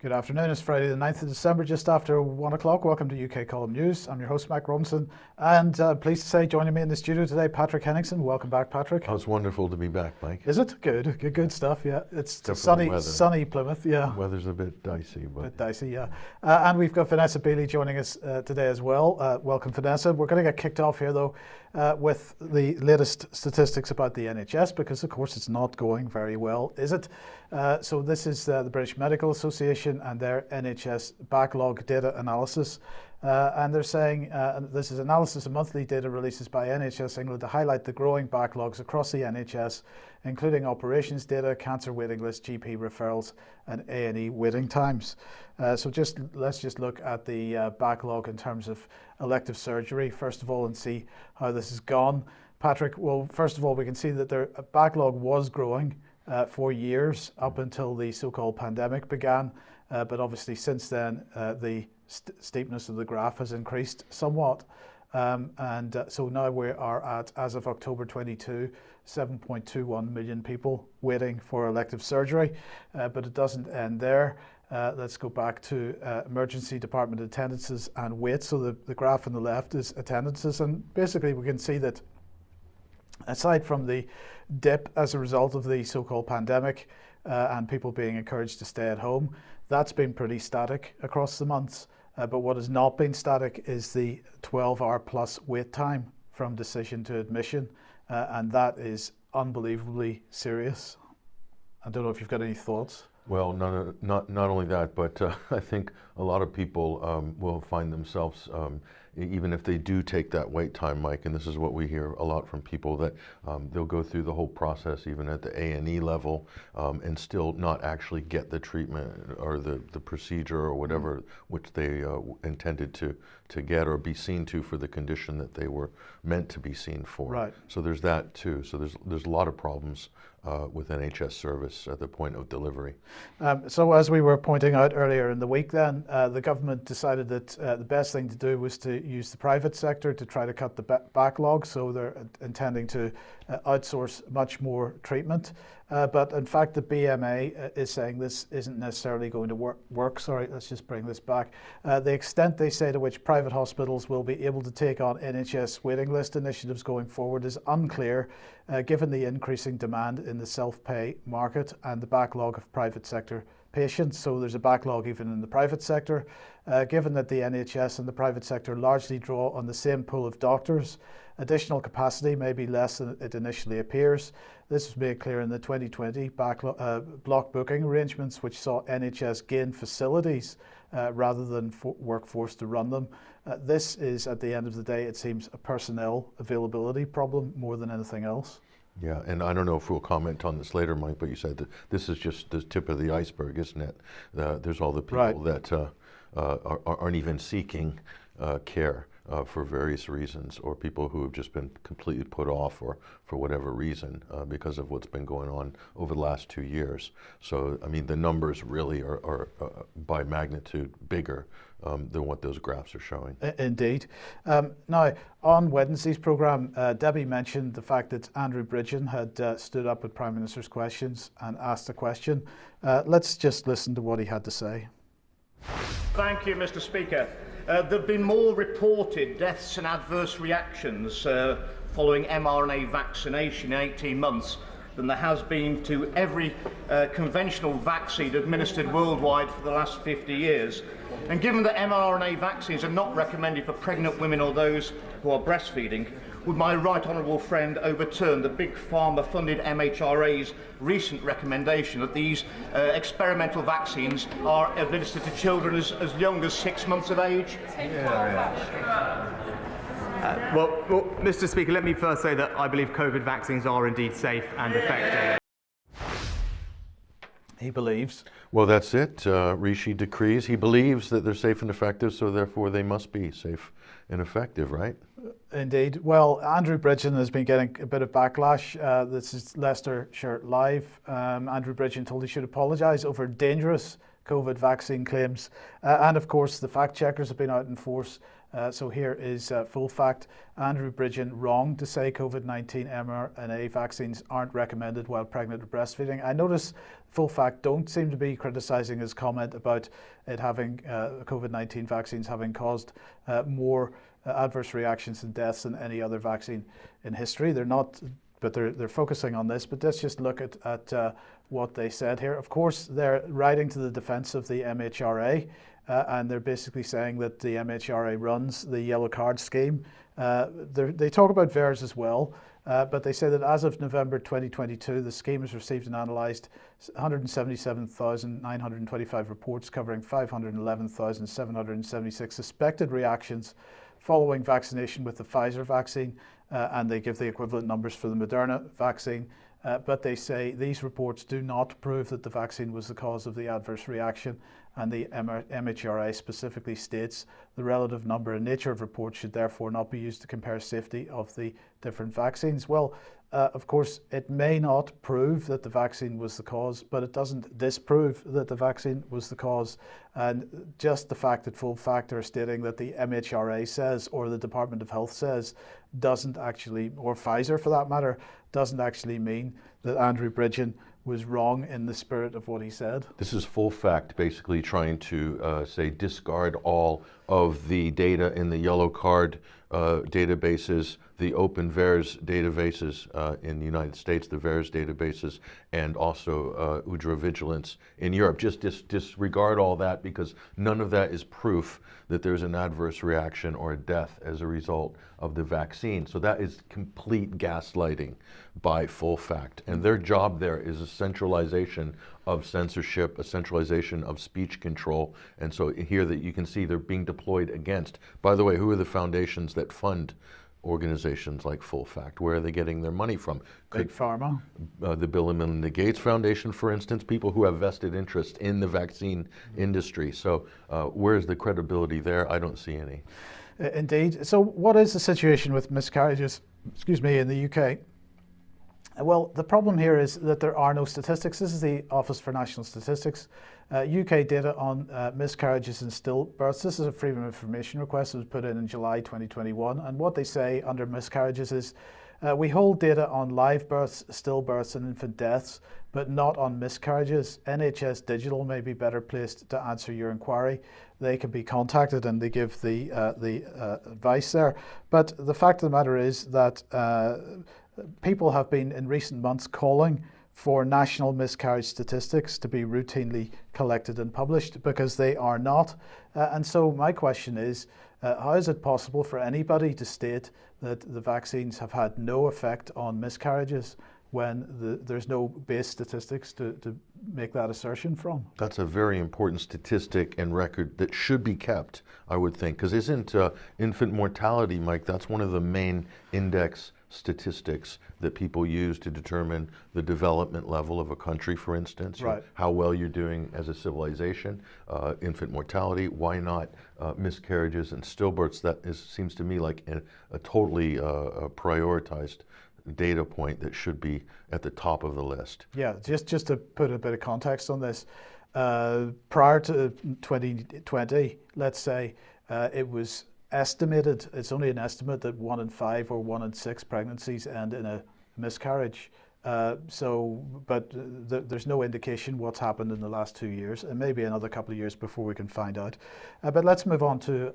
Good afternoon. It's Friday the 9th of December, just after 1 o'clock. Welcome to UK Column News. I'm your host, Mike Robinson, and pleased to say joining me in the studio today, Patrick Henningsen. Welcome back, Patrick. Oh, it's wonderful to be back, Mike. Is it? Good stuff, yeah. It's Different sunny Plymouth, yeah. The weather's a bit dicey. But... A bit dicey, yeah. And we've got Vanessa Beeley joining us today as well. Welcome, Vanessa. We're going to get kicked off here, though, with the latest statistics about the NHS, because, of course, it's not going very well, is it? So this is the British Medical Association and their NHS backlog data analysis. And they're saying this is analysis of monthly data releases by NHS England to highlight the growing backlogs across the NHS, including operations data, cancer waiting list, GP referrals, and A&E waiting times. So let's just look at the backlog in terms of elective surgery, first of all, and see how this has gone. Patrick, well, first of all, we can see that their backlog was growing for years up until the so-called pandemic began. But obviously since then, the steepness of the graph has increased somewhat. So now we are at, as of October 22, 7.21 million people waiting for elective surgery. But it doesn't end there. Let's go back to emergency department attendances and waits. So the graph on the left is attendances. And basically we can see that aside from the dip as a result of the so-called pandemic and people being encouraged to stay at home, that's been pretty static across the months. But what has not been static is the 12-hour plus wait time from decision to admission. And that is unbelievably serious. I don't know if you've got any thoughts. Well, not only that, but I think a lot of people will find themselves, even if they do take that wait time, Mike, and this is what we hear a lot from people, that they'll go through the whole process, even at the A&E level, and still not actually get the treatment or the procedure or whatever which they intended to get or be seen to for the condition that they were meant to be seen for. Right. So there's that too. So there's a lot of problems with NHS service at the point of delivery. So as we were pointing out earlier in the week then, the government decided that the best thing to do was to use the private sector to try to cut the backlog. So they're intending to outsource much more treatment. But in fact, the BMA is saying this isn't necessarily going to work. Sorry, let's just bring this back. The extent, they say, to which private hospitals will be able to take on NHS waiting list initiatives going forward is unclear, given the increasing demand in the self-pay market and the backlog of private sector patients. So there's a backlog even in the private sector. Given that the NHS and the private sector largely draw on the same pool of doctors, additional capacity may be less than it initially appears. This was made clear in the 2020 block booking arrangements, which saw NHS gain facilities rather than workforce to run them. This is, at the end of the day, it seems, a personnel availability problem more than anything else. Yeah, and I don't know if we'll comment on this later, Mike, but you said that this is just the tip of the iceberg, isn't it? There's all the people Right. that aren't even seeking care for various reasons, or people who have just been completely put off or for whatever reason because of what's been going on over the last 2 years. So, I mean, the numbers really are by magnitude bigger than what those graphs are showing. Indeed. Now, on Wednesday's programme, Debbie mentioned the fact that Andrew Bridgen had stood up at Prime Minister's Questions and asked a question. Let's just listen to what he had to say. Thank you, Mr. Speaker. There have been more reported deaths and adverse reactions following mRNA vaccination in 18 months than there has been to every conventional vaccine administered worldwide for the last 50 years. And given that mRNA vaccines are not recommended for pregnant women or those who are breastfeeding, would my right honourable friend overturn the Big Pharma-funded MHRA's recent recommendation that these experimental vaccines are administered to children as young as 6 months of age? Well, Mr. Speaker, let me first say that I believe COVID vaccines are indeed safe and effective. He believes. Well, that's it. Rishi decrees. He believes that they're safe and effective, so therefore they must be safe and effective, right? Indeed. Well, Andrew Bridgen has been getting a bit of backlash. This is Leicestershire Live. Andrew Bridgen told he should apologise over dangerous COVID vaccine claims. And of course, the fact checkers have been out in force So here is full fact. Andrew Bridgen wrong to say COVID-19 mRNA vaccines aren't recommended while pregnant or breastfeeding. I notice full fact don't seem to be criticising his comment about it having COVID-19 vaccines having caused more adverse reactions and deaths than any other vaccine in history. They're not, but they're focusing on this. But let's just look at what they said here. Of course, they're writing to the defence of the MHRA. And they're basically saying that the MHRA runs the yellow card scheme. They talk about VAERS as well, but they say that as of November 2022, the scheme has received and analysed 177,925 reports covering 511,776 suspected reactions following vaccination with the Pfizer vaccine, and they give the equivalent numbers for the Moderna vaccine. But they say these reports do not prove that the vaccine was the cause of the adverse reaction, and the MHRA specifically states the relative number and nature of reports should therefore not be used to compare safety of the different vaccines. Well, of course, it may not prove that the vaccine was the cause, but it doesn't disprove that the vaccine was the cause. And just the fact that full fact are stating that the MHRA says, or the Department of Health says, doesn't actually, or Pfizer for that matter, doesn't actually mean that Andrew Bridgen was wrong in the spirit of what he said. This is full fact basically trying to say discard all of the data in the yellow card databases, the open VAERS databases in the United States, the VAERS databases, and also UDRA Vigilance in Europe. Just disregard all that because none of that is proof that there's an adverse reaction or a death as a result of the vaccine. So that is complete gaslighting by full fact. And their job there is a centralization of censorship, a centralization of speech control. And so here that you can see they're being deployed against. By the way, who are the foundations that fund organizations like Full Fact? Where are they getting their money from? Big Pharma. The Bill and Melinda Gates Foundation, for instance, people who have vested interest in the vaccine industry. So where's the credibility there? I don't see any. Indeed. So what is the situation with miscarriages, in the UK? Well, the problem here is that there are no statistics. This is the Office for National Statistics. UK data on miscarriages and stillbirths. This is a Freedom of Information request that was put in July 2021. And what they say under miscarriages is, we hold data on live births, stillbirths and infant deaths, but not on miscarriages. NHS Digital may be better placed to answer your inquiry. They can be contacted and they give the advice there. But the fact of the matter is that people have been in recent months calling for national miscarriage statistics to be routinely collected and published because they are not. And so my question is, how is it possible for anybody to state that the vaccines have had no effect on miscarriages when there's no base statistics to make that assertion from? That's a very important statistic and record that should be kept, I would think, because isn't infant mortality, Mike, that's one of the main index statistics that people use to determine the development level of a country, for instance, right. How well you're doing as a civilization, infant mortality, why not miscarriages and stillbirths? That seems to me like a totally prioritized data point that should be at the top of the list. Yeah, just to put a bit of context on this, prior to 2020, let's say, it was estimated, it's only an estimate, that 1 in 5 or 1 in 6 pregnancies end in a miscarriage. But there's no indication what's happened in the last 2 years, and maybe another couple of years before we can find out. But let's move on to,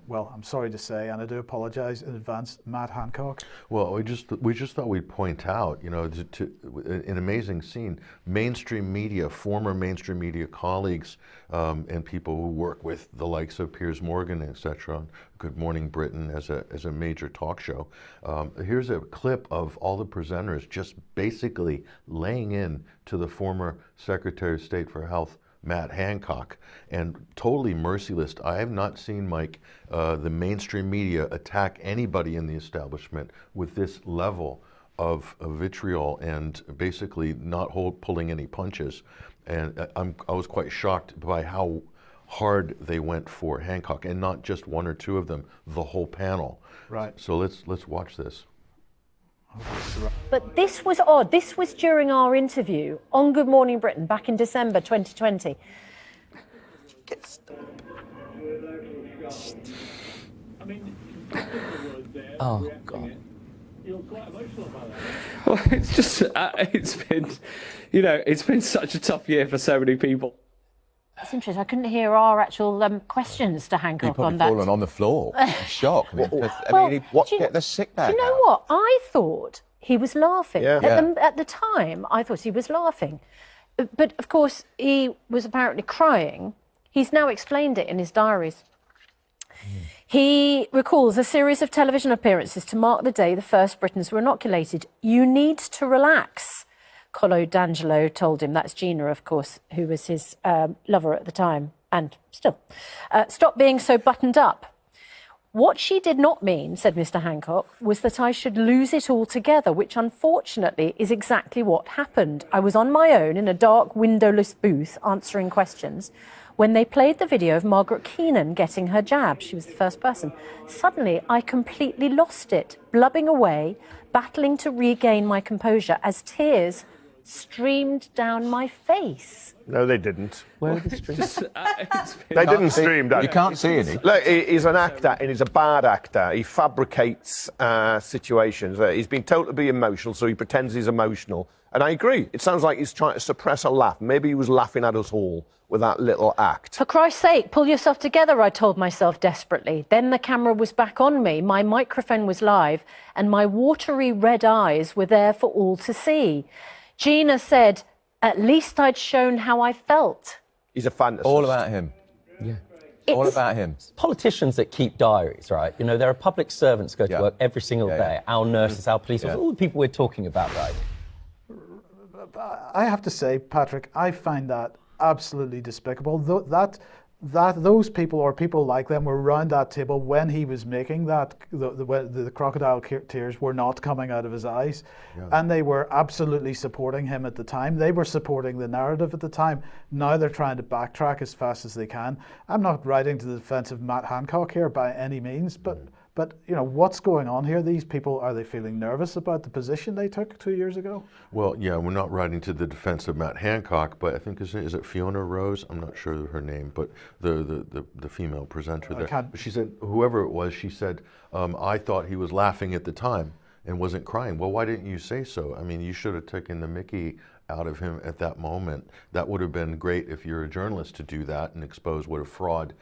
well, I'm sorry to say, and I do apologize in advance, Matt Hancock. Well, we just thought we'd point out, an amazing scene. Mainstream media, former mainstream media colleagues, and people who work with the likes of Piers Morgan, etc. on Good Morning Britain as a major talk show. Here's a clip of all the presenters just basically laying in to the former Secretary of State for Health, Matt Hancock, and totally merciless. I have not seen, Mike, the mainstream media attack anybody in the establishment with this level of vitriol and basically not pulling any punches. And I was quite shocked by how hard they went for Hancock, and not just one or two of them, the whole panel. Right. So let's watch this. But this was odd. This was during our interview on Good Morning Britain back in December 2020. I mean, just in the word there, Oh, reacting God. it. You're quite emotional about that. Well, it's just, it's been, it's been such a tough year for so many people. It's interesting. I couldn't hear our actual questions to Hancock He on probably that. fallen on the floor. In shock. I mean, Well, get the sick bag Do you know out. what? I thought he was laughing. Yeah. At the time, I thought he was laughing. But, of course, he was apparently crying. He's now explained it in his diaries. He recalls a series of television appearances to mark the day the first Britons were inoculated. You need to relax, Colo D'Angelo told him. That's Gina, of course, who was his lover at the time, and still. Stop being so buttoned up. What she did not mean, said Mr. Hancock, was that I should lose it altogether, which unfortunately is exactly what happened. I was on my own in a dark, windowless booth answering questions when they played the video of Margaret Keenan getting her jab. She was the first person. Suddenly, I completely lost it, blubbing away, battling to regain my composure as tears streamed down my face. No, they didn't. Where are the streams? They didn't stream down. You can't see any. Look, he's an actor and he's a bad actor. He fabricates situations. He's been told to be emotional, so he pretends he's emotional. And I agree. It sounds like he's trying to suppress a laugh. Maybe he was laughing at us all with that little act. For Christ's sake, pull yourself together, I told myself desperately. Then the camera was back on me, my microphone was live, and my watery red eyes were there for all to see. Gina said, at least I'd shown how I felt. He's a fantasist. All about him. Yeah. All about him. Politicians that keep diaries, right? You know, there are public servants go to Yeah. work every single Yeah, day. yeah. Our nurses, our police, Yeah. all the people we're talking about, right? I have to say, Patrick, I find that absolutely despicable. Those people or people like them were around that table when he was making that. The crocodile tears were not coming out of his eyes, and they were absolutely supporting him at the time. They were supporting the narrative at the time. Now they're trying to backtrack as fast as they can. I'm not writing to the defense of Matt Hancock here by any means, but you know, what's going on here? These people, are they feeling nervous about the position they took 2 years ago? Well, yeah, we're not writing to the defense of Matt Hancock, but I think is it Fiona Rose? I'm not sure her name, but the female presenter there. But she said, whoever it was, she said, I thought he was laughing at the time and wasn't crying. Well, why didn't you say so? I mean, you should have taken the mickey out of him at that moment. That would have been great if you're a journalist to do that and expose what a fraud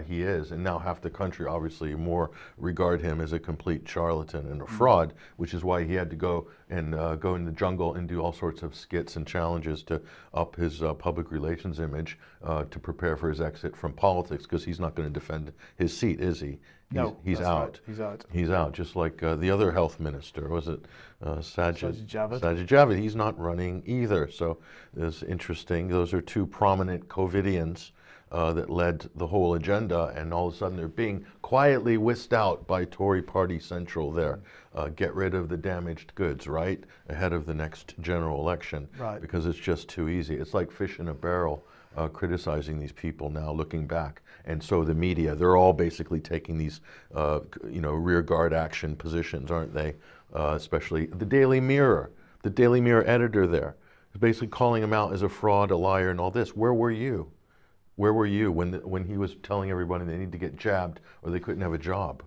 he is. And now half the country obviously more regard him as a complete charlatan and a fraud, which is why he had to go in the jungle and do all sorts of skits and challenges to up his public relations image to prepare for his exit from politics, because he's not going to defend his seat, is he? No, he's that's out. right. He's out. He's out, just like the other health minister. Was it Sajid Javid? Sajid Javid. He's not running either. So it's interesting. Those are two prominent COVIDians that led the whole agenda, and all of a sudden they're being quietly whisked out by Tory Party Central there. Get rid of the damaged goods, right? Ahead of the next general election. Right. Because it's just too easy. It's like fish in a barrel. Criticizing these people now, looking back, and so the media—they're all basically taking these, rear guard action positions, aren't they? Especially the Daily Mirror editor there is basically calling him out as a fraud, a liar, and all this. Where were you? Where were you when he was telling everybody they need to get jabbed or they couldn't have a job?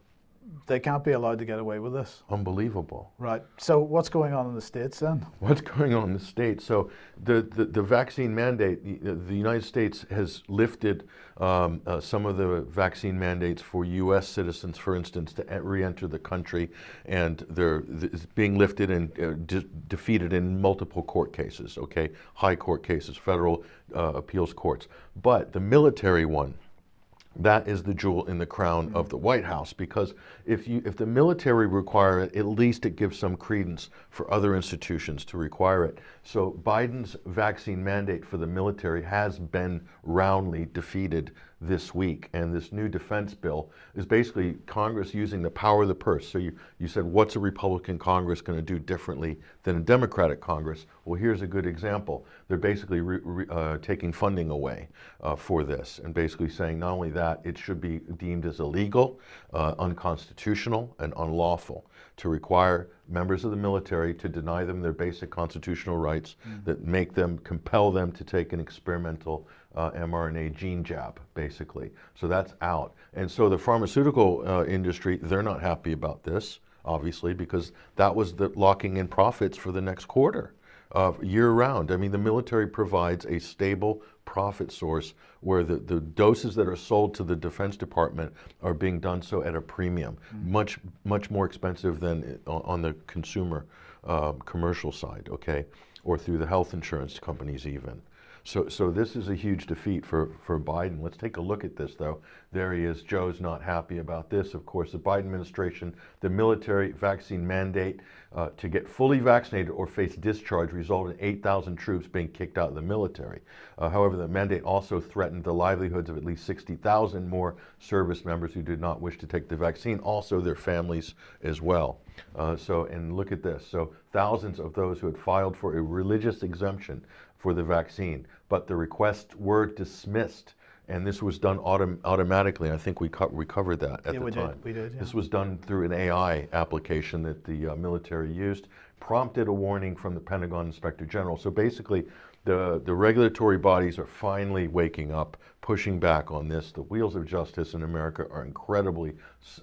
They can't be allowed to get away with this. Unbelievable. Right. So what's going on in the States then? What's going on in the States? So the vaccine mandate, the United States has lifted some of the vaccine mandates for U.S. citizens, for instance, to re-enter the country, and it's being lifted and defeated in multiple court cases, okay? High court cases, federal appeals courts. But the military one, that is the jewel in the crown of the White House, because if the military require it, at least it gives some credence for other institutions to require it. So Biden's vaccine mandate for the military has been roundly defeated this week, and this new defense bill is basically Congress using the power of the purse. So you said, what's a Republican Congress going to do differently than a Democratic Congress? Well, here's a good example. They're basically taking funding away for this, and basically saying not only that, it should be deemed as illegal, unconstitutional, and unlawful. to require members of the military to deny them their basic constitutional rights that make them, compel them to take an experimental mRNA gene jab, basically. So that's out. And so the pharmaceutical industry, they're not happy about this, obviously, because that was the locking in profits for the next quarter, year round. I mean, the military provides a stable profit source where the doses that are sold to the Defense Department are being done so at a premium, much more expensive than on the consumer commercial side, okay, or through the health insurance companies even. So this is a huge defeat for Biden. Let's take a look at this, though. There he is. Joe's not happy about this. Of course, the Biden administration, the military vaccine mandate to get fully vaccinated or face discharge resulted in 8,000 troops being kicked out of the military. However, the mandate also threatened the livelihoods of at least 60,000 more service members who did not wish to take the vaccine, also their families as well. And look at this. So thousands of those who had filed for a religious exemption for the vaccine, but the requests were dismissed, and this was done automatically. I think we covered that at the time. We did. Yeah. This was done through an AI application that the military used, prompted a warning from the Pentagon Inspector General. So basically, the regulatory bodies are finally waking up, pushing back on this. The wheels of justice in America are incredibly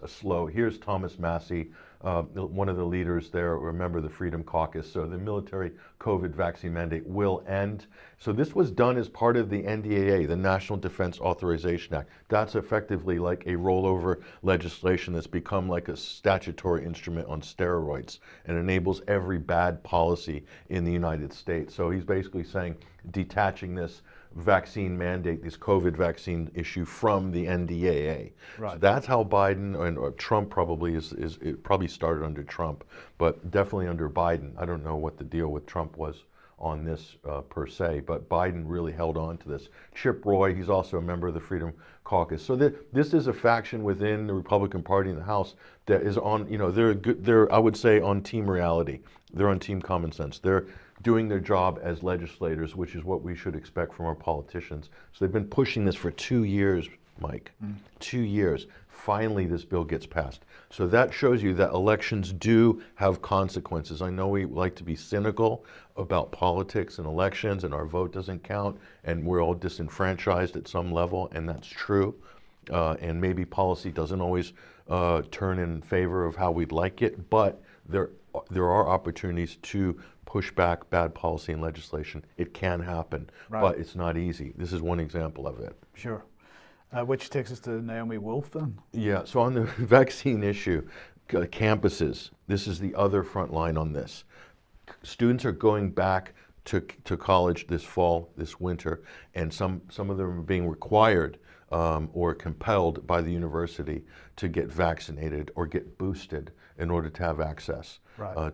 slow. Here's Thomas Massie, one of the leaders there, remember the Freedom Caucus. So the military COVID vaccine mandate will end. So this was done as part of the NDAA, the National Defense Authorization Act. That's effectively like a rollover legislation that's become like a statutory instrument on steroids and enables every bad policy in the United States. So he's basically saying detaching this vaccine mandate, this COVID vaccine issue from the NDAA. Right. So that's how Biden and Trump probably it probably started under Trump, but definitely under Biden. I don't know what the deal with Trump was on this per se, but Biden really held on to this. Chip Roy, he's also a member of the Freedom Caucus. So this is a faction within the Republican Party in the House that is on, they're I would say on team reality. They're on team common sense. They're doing their job as legislators, which is what we should expect from our politicians. So they've been pushing this for 2 years, Mike. 2 years. Finally, this bill gets passed. So that shows you that elections do have consequences. I know we like to be cynical about politics and elections, and our vote doesn't count, and we're all disenfranchised at some level, and that's true. And maybe policy doesn't always turn in favor of how we'd like it, but there are opportunities to push back bad policy and legislation. It can happen, but it's not easy. This is one example of it. Sure. Which takes us to Naomi Wolf then. Yeah, so on the vaccine issue, campuses, this is the other front line on this. Students are going back to college this fall, this winter, and some of them are being required or compelled by the university to get vaccinated or get boosted in order to have access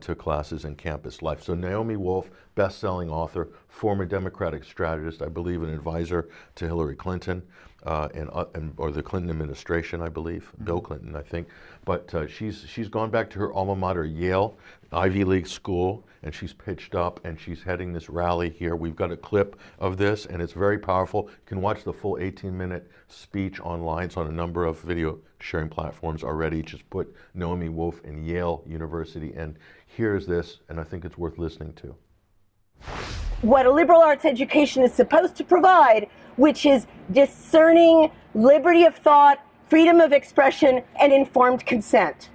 to classes and campus life. So Naomi Wolf, best-selling author, former Democratic strategist, I believe an advisor to Hillary Clinton or the Clinton administration, I believe, Bill Clinton, I think. But she's gone back to her alma mater, Yale, Ivy League school, and she's pitched up and she's heading this rally here. We've got a clip of this, and it's very powerful. You can watch the full 18-minute speech online. It's on a number of video sharing platforms already. Just put Naomi Wolf in Yale University, and here's this, and I think it's worth listening to. What a liberal arts education is supposed to provide, which is discerning liberty of thought, freedom of expression, and informed consent.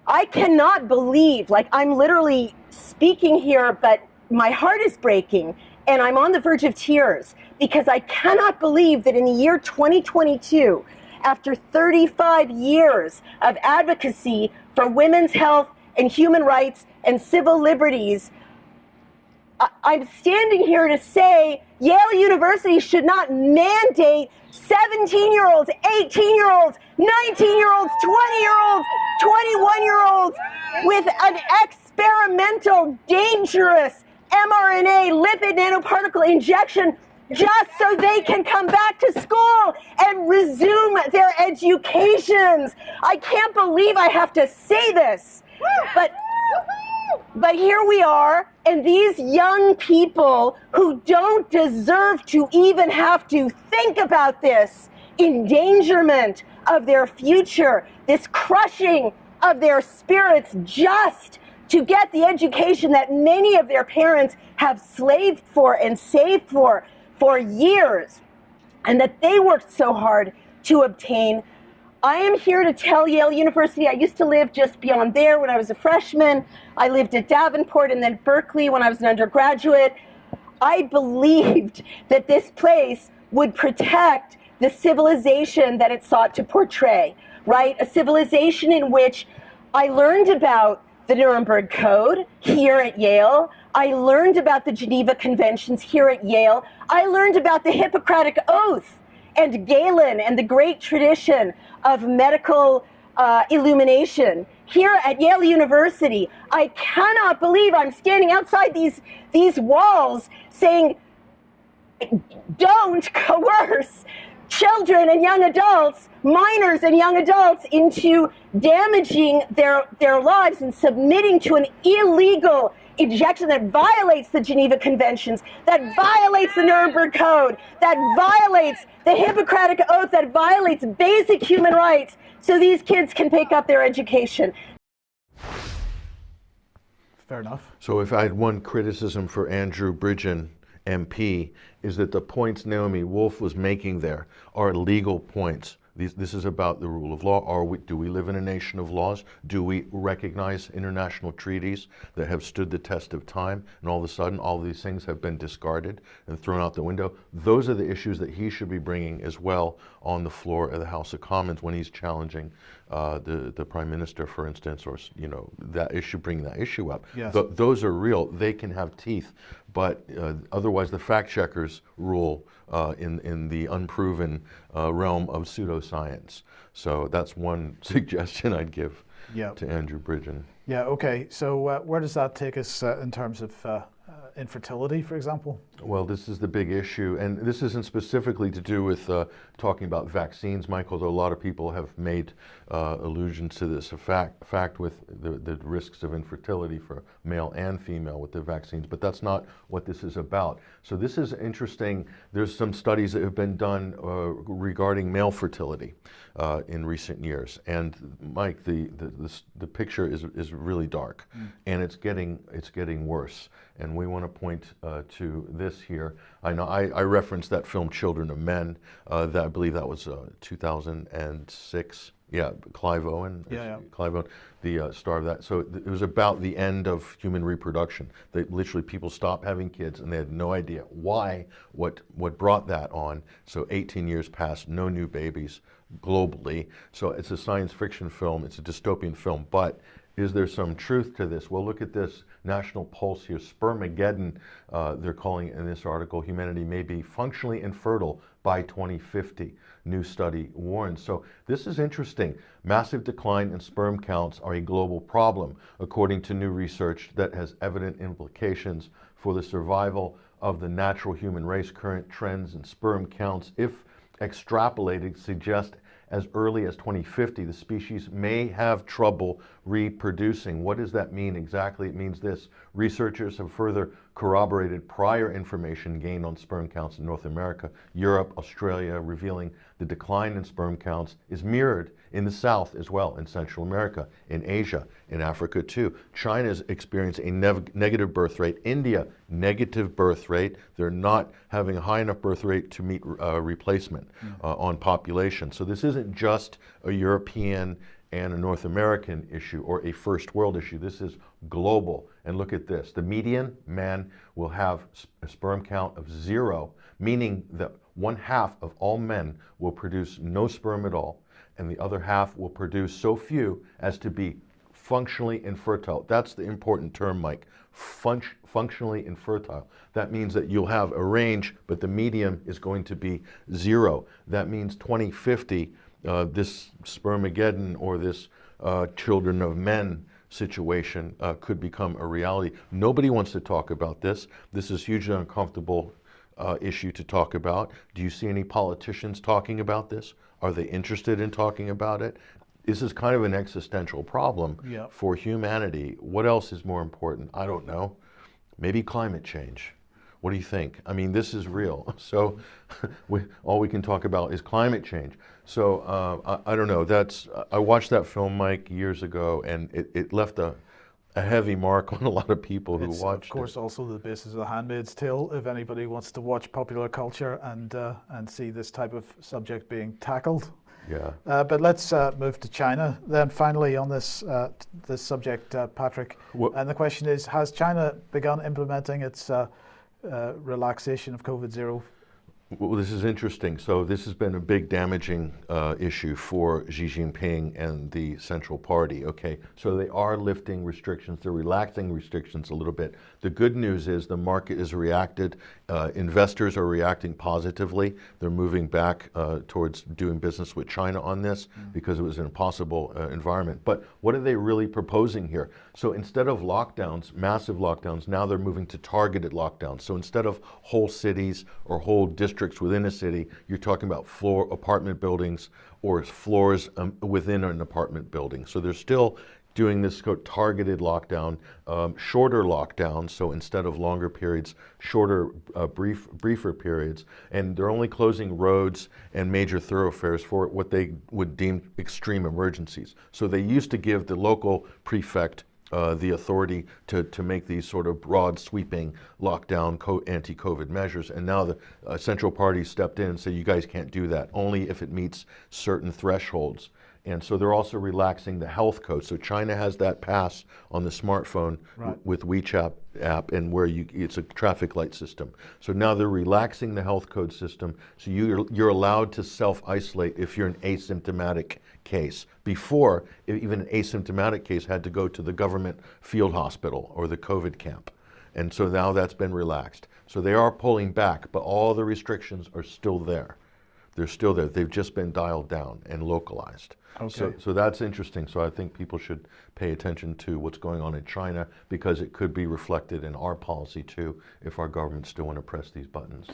I cannot believe, like I'm literally speaking here, but my heart is breaking and I'm on the verge of tears because I cannot believe that in the year 2022, after 35 years of advocacy for women's health and human rights and civil liberties, I'm standing here to say Yale University should not mandate 17-year-olds, 18-year-olds, 19-year-olds, 20-year-olds, 21-year-olds with an experimental, dangerous mRNA lipid nanoparticle injection just so they can come back to school and resume their educations. I can't believe I have to say this, but here we are, and these young people who don't deserve to even have to think about this endangerment of their future, this crushing of their spirits just to get the education that many of their parents have slaved for and saved for years, and that they worked so hard to obtain. I am here to tell Yale University, I used to live just beyond there when I was a freshman. I lived at Davenport and then Berkeley when I was an undergraduate. I believed that this place would protect the civilization that it sought to portray, right? A civilization in which I learned about the Nuremberg Code here at Yale. I learned about the Geneva Conventions here at Yale. I learned about the Hippocratic Oath and Galen and the great tradition of medical illumination here at Yale University. I cannot believe I'm standing outside these walls saying, don't coerce children and young adults, minors and young adults, into damaging their lives and submitting to an illegal injection that violates the Geneva Conventions, that violates the Nuremberg Code, that violates the Hippocratic Oath, that violates basic human rights, so these kids can pick up their education. Fair enough. So if I had one criticism for Andrew Bridgen, MP, is that the points Naomi Wolf was making there are legal points. This is about the rule of law. Do we live in a nation of laws? Do we recognize international treaties that have stood the test of time, and all of a sudden all of these things have been discarded and thrown out the window? Those are the issues that he should be bringing as well on the floor of the House of Commons when he's challenging the Prime Minister, for instance, or that issue, bringing that issue up. Yes. Those are real. They can have teeth, but otherwise the fact checkers rule in the unproven realm of pseudoscience. So that's one suggestion I'd give to Andrew Bridgen. Yeah, okay. So where does that take us in terms of infertility, for example? Well, this is the big issue, and this isn't specifically to do with talking about vaccines, Michael, though a lot of people have made allusions to this. A fact with the risks of infertility for male and female with the vaccines, but that's not what this is about. So this is interesting. There's some studies that have been done regarding male fertility in recent years, and Mike, the picture is really dark, and it's getting worse. And we want to point to this here. I know I referenced that film Children of Men. That I believe that was 2006. Yeah, Clive Owen. Clive Owen, the star of that. So it was about the end of human reproduction. Literally people stopped having kids and they had no idea why, what brought that on. So 18 years passed, no new babies globally. So it's a science fiction film, it's a dystopian film, but is there some truth to this? Well, look at this National Pulse here, Spermageddon, they're calling it in this article, humanity may be functionally infertile by 2050, new study warns. So this is interesting. Massive decline in sperm counts are a global problem, according to new research that has evident implications for the survival of the natural human race. Current trends in sperm counts, if extrapolated, suggest as early as 2050, the species may have trouble reproducing. What does that mean exactly? It means this. Researchers have further corroborated prior information gained on sperm counts in North America, Europe, Australia, revealing the decline in sperm counts is mirrored in the South as well, in Central America, in Asia, in Africa too. China's experienced a negative birth rate. India, negative birth rate. They're not having a high enough birth rate to meet replacement on population. So this isn't just a European and a North American issue or a first world issue. This is global. And look at this. The median man will have a sperm count of 0, meaning that 1/2 of all men will produce no sperm at all, and the other half will produce so few as to be functionally infertile. That's the important term, Mike. Functionally infertile. That means that you'll have a range, but the median is going to be 0. That means 2050, this Spermageddon or this Children of Men situation could become a reality. Nobody wants to talk about this. This is hugely uncomfortable issue to talk about. Do you see any politicians talking about this? Are they interested in talking about it? This is kind of an existential problem for humanity. What else is more important? I don't know. Maybe climate change. What do you think? I mean, this is real. So all we can talk about is climate change. So I don't know. I watched that film, Mike, years ago, and it left a heavy mark on a lot of people who It's, watched of course, it. also the basis of The Handmaid's Tale. If anybody wants to watch popular culture and see this type of subject being tackled. Yeah. But let's move to China then. Finally, on this subject, Patrick. And the question is: has China begun implementing its relaxation of COVID zero? Well, this is interesting. So this has been a big damaging issue for Xi Jinping and the Central Party. Okay, so they are lifting restrictions. They're relaxing restrictions a little bit. The good news is the market has reacted. Investors are reacting positively. They're moving back towards doing business with China on this because it was an impossible environment. But what are they really proposing here? So instead of lockdowns, massive lockdowns, now they're moving to targeted lockdowns. So instead of whole cities or whole districts within a city, you're talking about apartment buildings or floors within an apartment building. So they're still doing this targeted lockdown, shorter lockdowns. So instead of longer periods, shorter, briefer periods. And they're only closing roads and major thoroughfares for what they would deem extreme emergencies. So they used to give the local prefect the authority to make these sort of broad sweeping lockdown anti-COVID measures. And now the Central Party stepped in and said, you guys can't do that, only if it meets certain thresholds. And so they're also relaxing the health code. So China has that pass on the smartphone with WeChat app, and where it's a traffic light system. So now they're relaxing the health code system. So you're allowed to self-isolate if you're an asymptomatic case. Before, even an asymptomatic case had to go to the government field hospital or the COVID camp. And so now that's been relaxed. So they are pulling back, but all the restrictions are still there. They're still there. They've just been dialed down and localized. Okay. So that's interesting. So I think people should pay attention to what's going on in China, because it could be reflected in our policy too if our governments still want to press these buttons.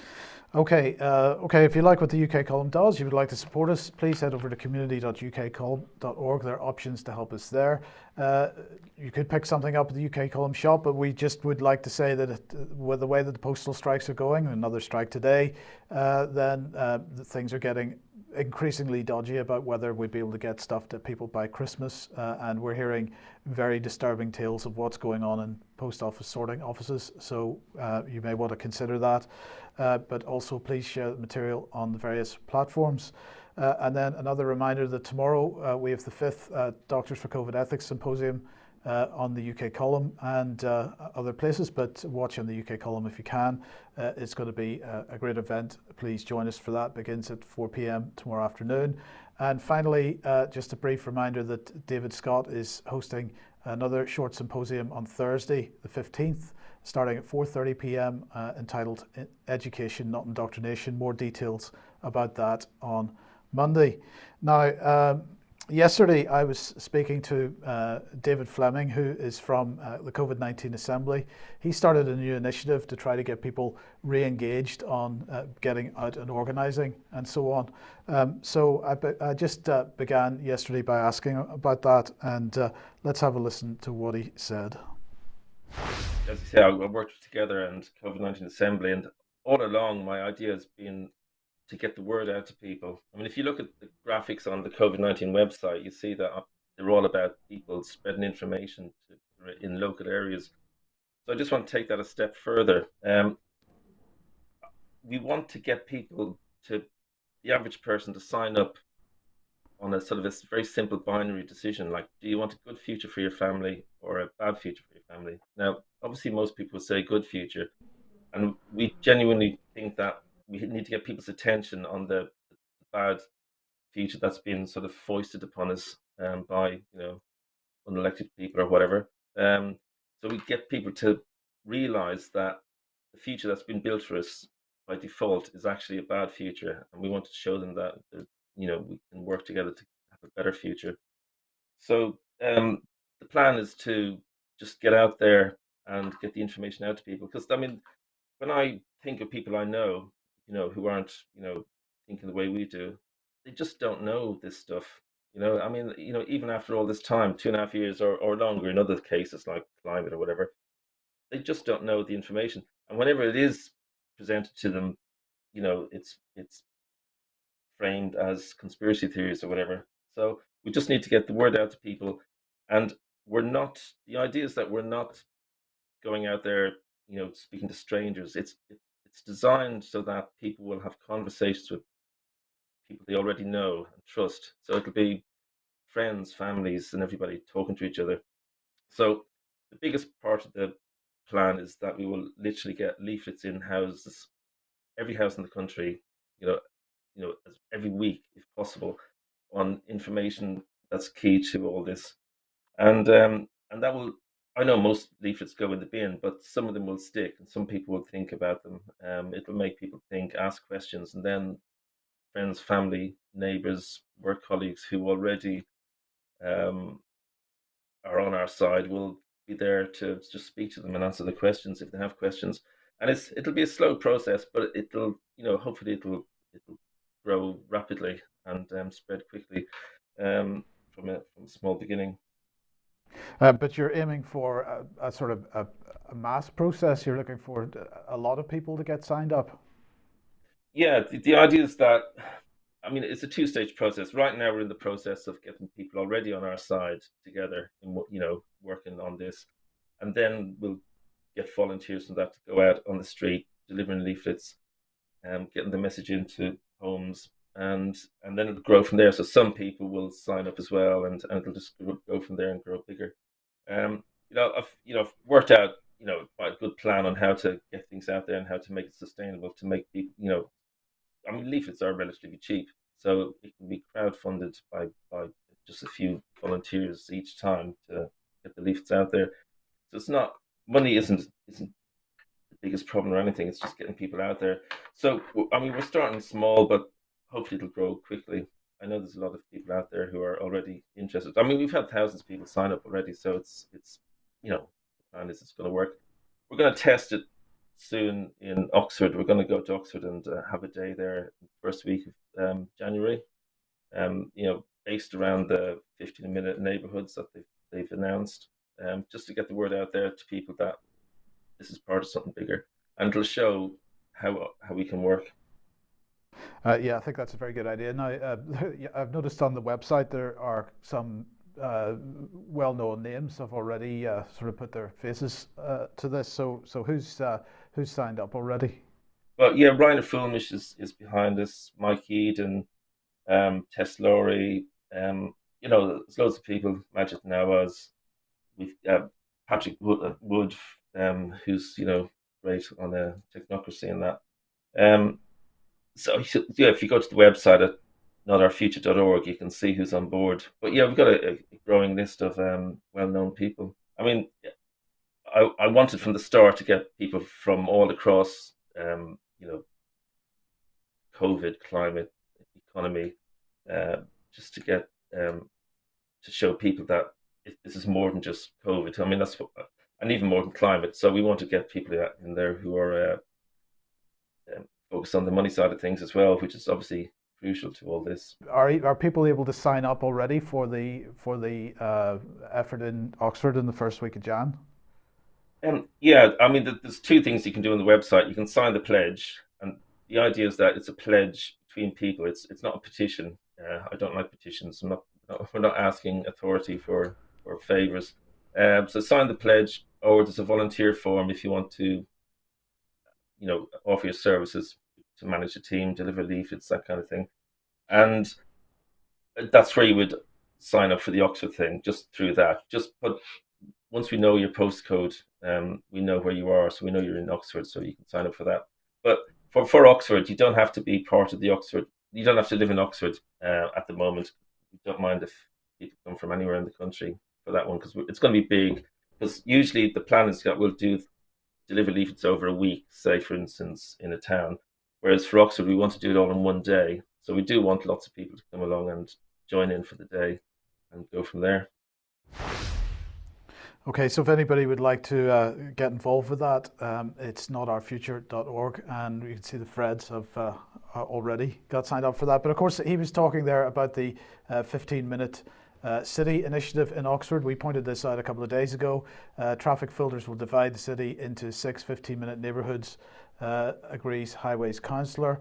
Okay, if you like what the UK column does, you would like to support us, please head over to community.ukcolumn.org. There are options to help us there. You could pick something up at the UK column shop, but we just would like to say that with the way that the postal strikes are going, another strike today, then things are getting increasingly dodgy about whether we'd be able to get stuff to people by Christmas, and we're hearing very disturbing tales of what's going on in post office sorting offices, so you may want to consider that, but also please share the material on the various platforms. And then another reminder that tomorrow we have the 5th Doctors for COVID Ethics Symposium on the UK column and other places, but watch on the UK column if you can. It's going to be a great event. Please join us for that. It begins at 4 p.m. tomorrow afternoon. And finally, just a brief reminder that David Scott is hosting another short symposium on Thursday, the 15th, starting at 4:30 p.m. Entitled Education, Not Indoctrination. More details about that on Monday. Now, yesterday I was speaking to David Fleming, who is from the COVID-19 Assembly. He started a new initiative to try to get people re-engaged on getting out and organising and so on. So I just began yesterday by asking about that, and let's have a listen to what he said. As you say, I worked together and COVID-19 Assembly, and all along my idea has been to get the word out to people. I mean, if you look at the graphics on the COVID-19 website, you see that they're all about people spreading information in local areas. So I just want to take that a step further. We want to get people the average person to sign up on a sort of a very simple binary decision, like, do you want a good future for your family or a bad future for your family? Now, obviously, most people say good future, and we genuinely think that we need to get people's attention on the bad future that's been sort of foisted upon us by unelected people or whatever. So we get people to realize that the future that's been built for us by default is actually a bad future, and we want to show them that we can work together to have a better future. So the plan is to just get out there and get the information out to people, because I mean, when I think of people I know, who aren't, thinking the way we do, they just don't know this stuff. I mean, even after all this time, 2.5 years or longer in other cases like climate or whatever, they just don't know the information. And whenever it is presented to them, it's framed as conspiracy theories or whatever. So we just need to get the word out to people, and the idea is that we're not going out there, speaking to strangers. It's designed so that people will have conversations with people they already know and trust. So it'll be friends, families, and everybody talking to each other. So the biggest part of the plan is that we will literally get leaflets in houses, every house in the country, every week if possible, on information that's key to all this. And that will, I know most leaflets go in the bin, but some of them will stick, and some people will think about them. It'll make people think, ask questions, and then friends, family, neighbors, work colleagues who already um, are on our side will be there to just speak to them and answer the questions if they have questions. And it'll be a slow process, but it'll, hopefully it'll grow rapidly and spread quickly from a small beginning. But you're aiming for a sort of a mass process. You're looking for a lot of people to get signed up. Yeah, the idea is that, it's a two-stage process. Right now, we're in the process of getting people already on our side together, working on this, and then we'll get volunteers from that to go out on the street delivering leaflets, getting the message into homes, and then it'll grow from there. So some people will sign up as well, and it'll just go from there and grow bigger. I've worked out quite a good plan on how to get things out there and how to make it sustainable, to make people leaflets are relatively cheap, so it can be crowdfunded by just a few volunteers each time to get the leaflets out there. So it's not money isn't the biggest problem or anything. It's just getting people out there. So we're starting small, but hopefully it'll grow quickly. I know there's a lot of people out there who are already interested. We've had thousands of people sign up already, so it's the plan is it's going to work. We're going to test it soon in Oxford. We're going to go to Oxford and have a day there the first week of January. Based around the 15-minute neighbourhoods that they've announced, just to get the word out there to people that this is part of something bigger, and it'll show how we can work. Yeah, I think that's a very good idea. Now, I've noticed on the website there are some well-known names have already sort of put their faces to this. So who's signed up already? Well, yeah, Ryan Fulmish is behind us. Mike Eden, Tess Laurie. There's loads of people. Majid Nawaz. We've Patrick Wood, who's great on technocracy and that. So yeah, if you go to the website at notourfuture.org, you can see who's on board. But yeah, we've got a growing list of well-known people. I wanted from the start to get people from all across, COVID, climate, economy, just to get to show people that this is more than just COVID. That's and even more than climate. So we want to get people in there who are focused on the money side of things as well, which is obviously crucial to all this. Are people able to sign up already for the effort in Oxford in the first week of Jan? Yeah, there's two things you can do on the website. You can sign the pledge, and the idea is that it's a pledge between people. It's not a petition. I don't like petitions. We're not asking authority for favors. So sign the pledge, or there's a volunteer form if you want to, offer your services to manage a team, deliver leaflets, that kind of thing. And that's where you would sign up for the Oxford thing, just through that. Once we know your postcode, we know where you are, so we know you're in Oxford, so you can sign up for that. But for Oxford, you don't have to be part of the Oxford. You don't have to live in Oxford at the moment. We don't mind if people come from anywhere in the country for that one, because it's going to be big. Because usually the plan is that we'll deliver leaflets over a week, say, for instance, in a town. Whereas for Oxford, we want to do it all in one day. So we do want lots of people to come along and join in for the day and go from there. Okay, so if anybody would like to get involved with that, it's notourfuture.org, and you can see the Freds have already got signed up for that. But of course, he was talking there about the 15-minute City initiative in Oxford. We pointed this out a couple of days ago. Traffic filters will divide the city into 6 15-minute neighbourhoods, agrees Highways Councillor.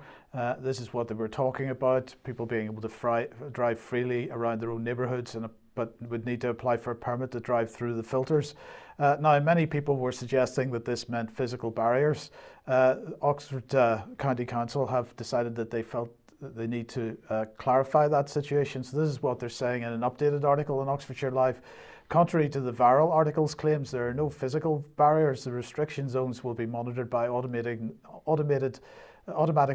This is what they were talking about, people being able to drive freely around their own neighbourhoods, but would need to apply for a permit to drive through the filters. Now, many people were suggesting that this meant physical barriers. Oxford County Council have decided that they felt they need to clarify that situation. So this is what they're saying in an updated article in Oxfordshire Live. Contrary to the viral article's claims, there are no physical barriers. The restriction zones will be monitored by automatic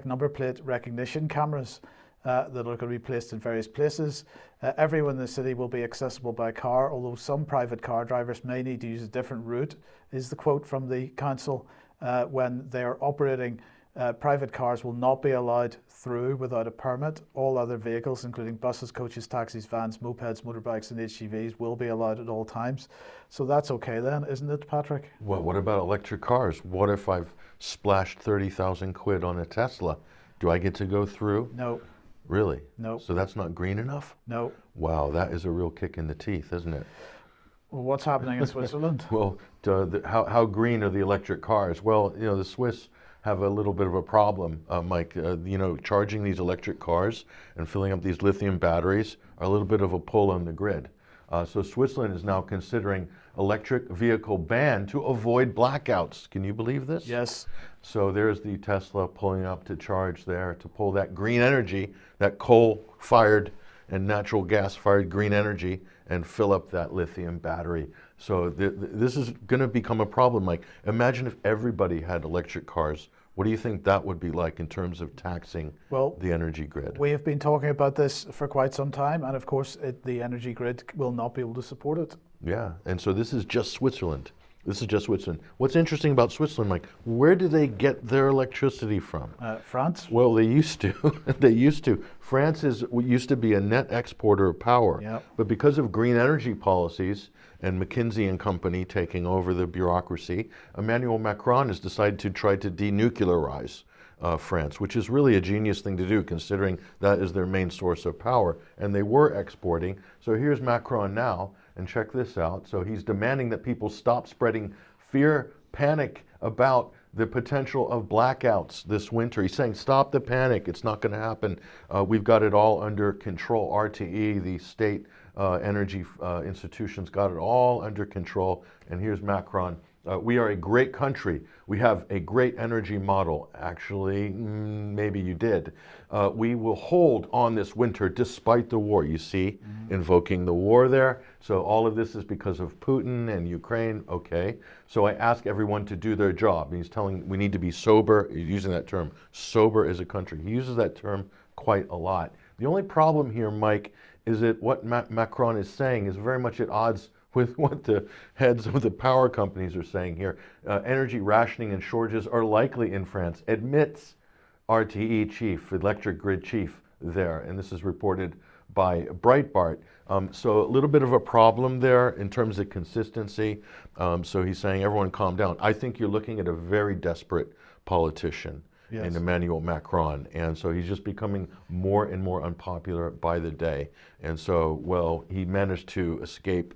number plate recognition cameras that are going to be placed in various places. Everyone in the city will be accessible by car, although some private car drivers may need to use a different route, is the quote from the council. When they are operating, private cars will not be allowed through without a permit. All other vehicles, including buses, coaches, taxis, vans, mopeds, motorbikes and HGVs, will be allowed at all times. So that's okay then, isn't it, Patrick? Well, what about electric cars? What if I've splashed 30,000 quid on a Tesla? Do I get to go through? No. Really? No. So that's not green enough? No. Wow, that is a real kick in the teeth, isn't it? Well, what's happening in Switzerland? Well, how green are the electric cars? Well, the Swiss have a little bit of a problem, Mike. Charging these electric cars and filling up these lithium batteries are a little bit of a pull on the grid. So Switzerland is now considering electric vehicle ban to avoid blackouts. Can you believe this? Yes. So there's the Tesla pulling up to charge there to pull that green energy, that coal-fired and natural gas-fired green energy, and fill up that lithium battery. So this is going to become a problem, Mike. Imagine if everybody had electric cars. What do you think that would be like in terms of taxing the energy grid? We have been talking about this for quite some time, and of course the energy grid will not be able to support it. Yeah, and so this is just Switzerland. This is just Switzerland. What's interesting about Switzerland, Mike, where do they get their electricity from? France? Well, they used to. They used to. France used to be a net exporter of power. Yep. But because of green energy policies and McKinsey and Company taking over the bureaucracy, Emmanuel Macron has decided to try to denuclearize France, which is really a genius thing to do considering that is their main source of power. And they were exporting. So here's Macron now. And check this out. So he's demanding that people stop spreading fear, panic about the potential of blackouts this winter. He's saying, stop the panic. It's not going to happen. We've got it all under control. RTE, the state energy institutions, got it all under control. And here's Macron. We are a great country. We have a great energy model. Actually, maybe you did. We will hold on this winter despite the war. You see, invoking the war there. So all of this is because of Putin and Ukraine. Okay. So I ask everyone to do their job. He's telling we need to be sober. He's using that term, sober as a country. He uses that term quite a lot. The only problem here, Mike, is that what Macron is saying is very much at odds with what the heads of the power companies are saying here. Energy rationing and shortages are likely in France, admits RTE chief, electric grid chief there. And this is reported by Breitbart. So a little bit of a problem there in terms of consistency. So he's saying, everyone calm down. I think you're looking at a very desperate politician. Yes. In Emmanuel Macron. And so he's just becoming more and more unpopular by the day. And so, well, he managed to escape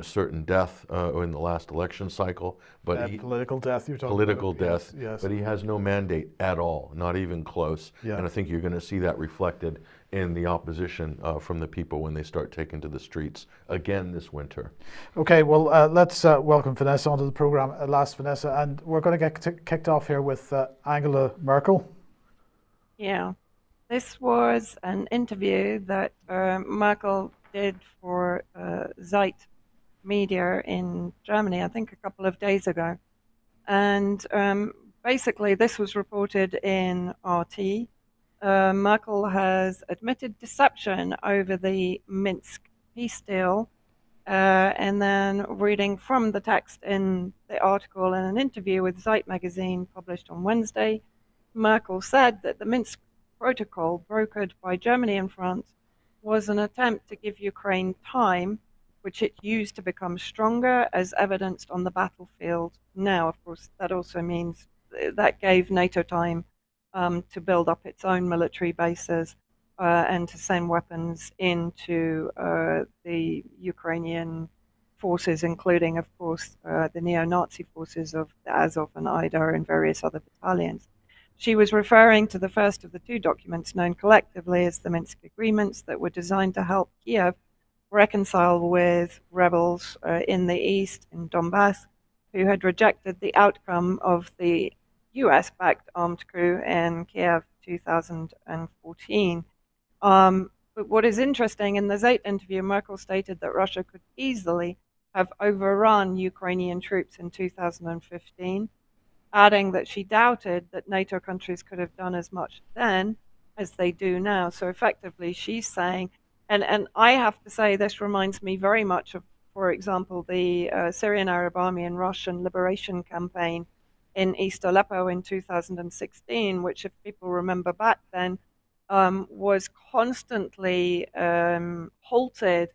certain death in the last election cycle. But political death, you're talking political about. death, yes. But he has no mandate at all, not even close. Yeah. And I think you're going to see that reflected in the opposition from the people when they start taking to the streets again this winter. Okay, well, let's welcome Vanessa onto the program. Last Vanessa, and we're going to get kicked off here with Angela Merkel. Yeah, this was an interview that Merkel did for Zeit Media in Germany, I think a couple of days ago. And basically this was reported in RT. Merkel has admitted deception over the Minsk peace deal. And then reading from the text in the article in an interview with Zeit magazine published on Wednesday, Merkel said that the Minsk protocol brokered by Germany and France was an attempt to give Ukraine time, which it used to become stronger, as evidenced on the battlefield now. Of course, that also means that gave NATO time to build up its own military bases and to send weapons into the Ukrainian forces, including, of course, the neo-Nazi forces of the Azov and Aidar and various other battalions. She was referring to the first of the two documents known collectively as the Minsk Agreements that were designed to help Kiev reconcile with rebels in the east, in Donbass, who had rejected the outcome of the US-backed armed coup in Kiev 2014. But what is interesting, in the Zeit interview, Merkel stated that Russia could easily have overrun Ukrainian troops in 2015, adding that she doubted that NATO countries could have done as much then as they do now. So effectively, she's saying, and I have to say, this reminds me very much of, for example, the Syrian Arab Army and Russian liberation campaign in East Aleppo in 2016, which, if people remember back then, was constantly halted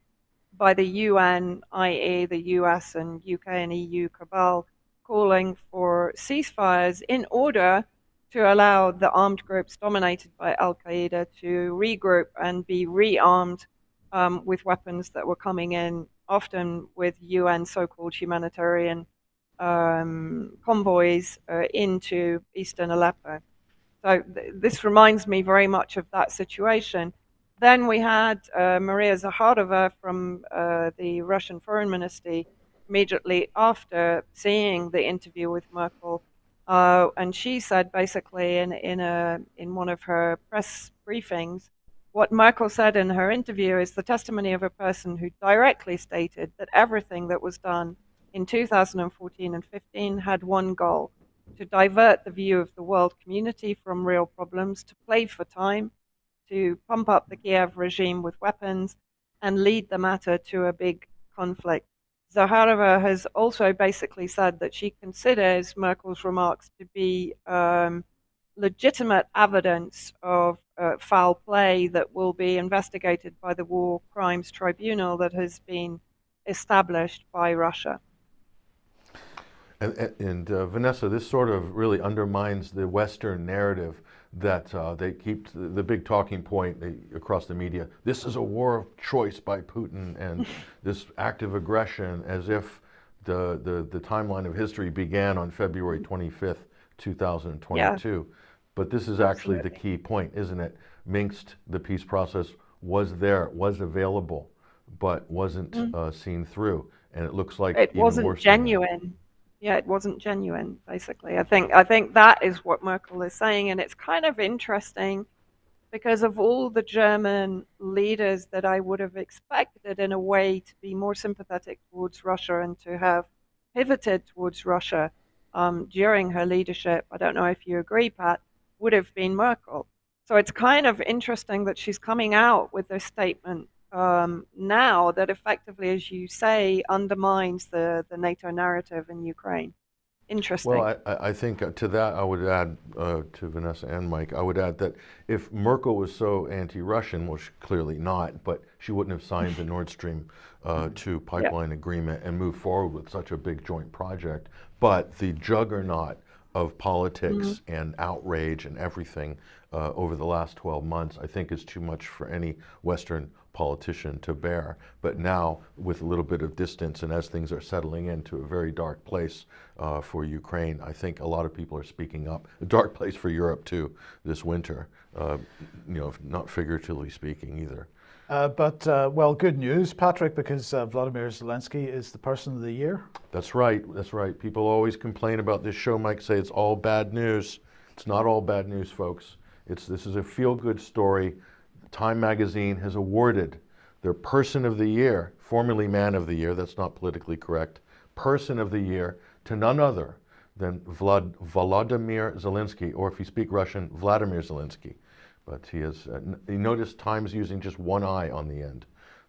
by the UN, i.e. the US and UK and EU cabal, calling for ceasefires in order to allow the armed groups dominated by Al-Qaeda to regroup and be rearmed with weapons that were coming in, often with UN so-called humanitarian convoys into eastern Aleppo. So this reminds me very much of that situation. Then we had Maria Zakharova from the Russian Foreign Ministry immediately after seeing the interview with Merkel, and she said basically in one of her press briefings, what Merkel said in her interview is the testimony of a person who directly stated that everything that was done in 2014 and 15 had one goal: to divert the view of the world community from real problems, to play for time, to pump up the Kiev regime with weapons, and lead the matter to a big conflict. Zakharova has also basically said that she considers Merkel's remarks to be legitimate evidence of foul play that will be investigated by the War Crimes Tribunal that has been established by Russia. And Vanessa, this sort of really undermines the Western narrative that they keep the big talking point across the media. This is a war of choice by Putin, and this active aggression, as if the timeline of history began on February 25th, 2022. Yeah. But this is actually the key point, isn't it? Minsk, the peace process, was there, was available, but wasn't seen through. And it looks like it wasn't genuine. Yeah, it wasn't genuine, basically. I think that is what Merkel is saying, and it's kind of interesting because of all the German leaders that I would have expected in a way to be more sympathetic towards Russia and to have pivoted towards Russia during her leadership. I don't know if you agree, Pat, would have been Merkel. So it's kind of interesting that she's coming out with this statement now that effectively, as you say, undermines the NATO narrative in Ukraine. Interesting. Well, I think to that I would add, to Vanessa and Mike, I would add that if Merkel was so anti-Russian, well, clearly not, but she wouldn't have signed the Nord Stream 2 pipeline agreement and moved forward with such a big joint project. But the juggernaut of politics and outrage and everything over the last 12 months, I think is too much for any Western politician to bear. But now, with a little bit of distance and as things are settling into a very dark place for Ukraine, I think a lot of people are speaking up. A dark place for Europe too this winter, not figuratively speaking either. Well, good news, Patrick, because Vladimir Zelensky is the person of the year. That's right. That's right. People always complain about this show, Mike, say it's all bad news. It's not all bad news, folks. This is a feel-good story. Time magazine has awarded their Person of the Year, formerly Man of the Year, that's not politically correct, Person of the Year, to none other than Volodymyr Zelensky, or if you speak Russian, Vladimir Zelensky. But he has, you notice Time's using just one I on the end.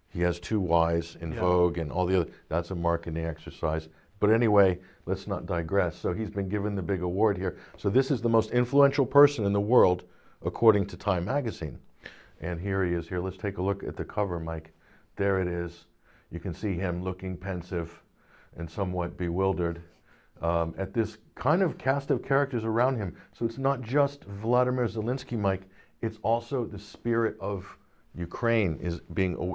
He has two Y's in Vogue and all the other, that's a marketing exercise. But anyway, let's not digress. So he's been given the big award here. So this is the most influential person in the world, according to Time magazine. And here he is here. Let's take a look at the cover, Mike. There it is. You can see him looking pensive and somewhat bewildered at this kind of cast of characters around him. So it's not just Vladimir Zelensky, Mike. it's also the spirit of Ukraine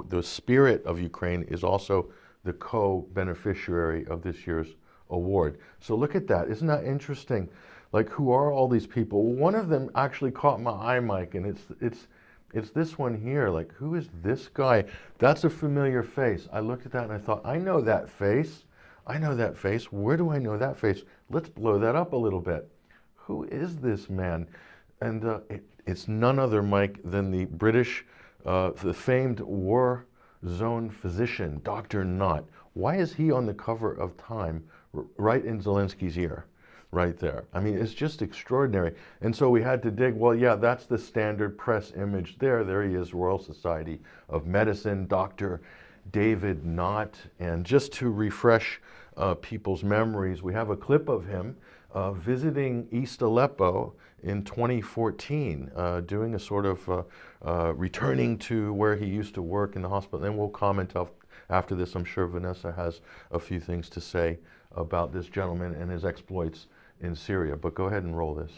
the spirit of Ukraine is also the co-beneficiary of this year's award. So look at that. Isn't that interesting? Like, who are all these people? One of them actually caught my eye, Mike, and it's this one here. Like, who is this guy? That's a familiar face. I looked at that and I thought, I know that face. I know that face. Where do I know that face? Let's blow that up a little bit. Who is this man? And it's none other, Mike, than the British, the famed war zone physician, Dr. Knott. Why is he on the cover of Time right in Zelensky's ear? Right there. I mean, it's just extraordinary. And so we had to dig, well, yeah, that's the standard press image there. There he is, Royal Society of Medicine, Dr. David Knott. And just to refresh people's memories, we have a clip of him visiting East Aleppo in 2014, doing a sort of returning to where he used to work in the hospital. And we'll comment after this. I'm sure Vanessa has a few things to say about this gentleman and his exploits in Syria. But go ahead and roll this.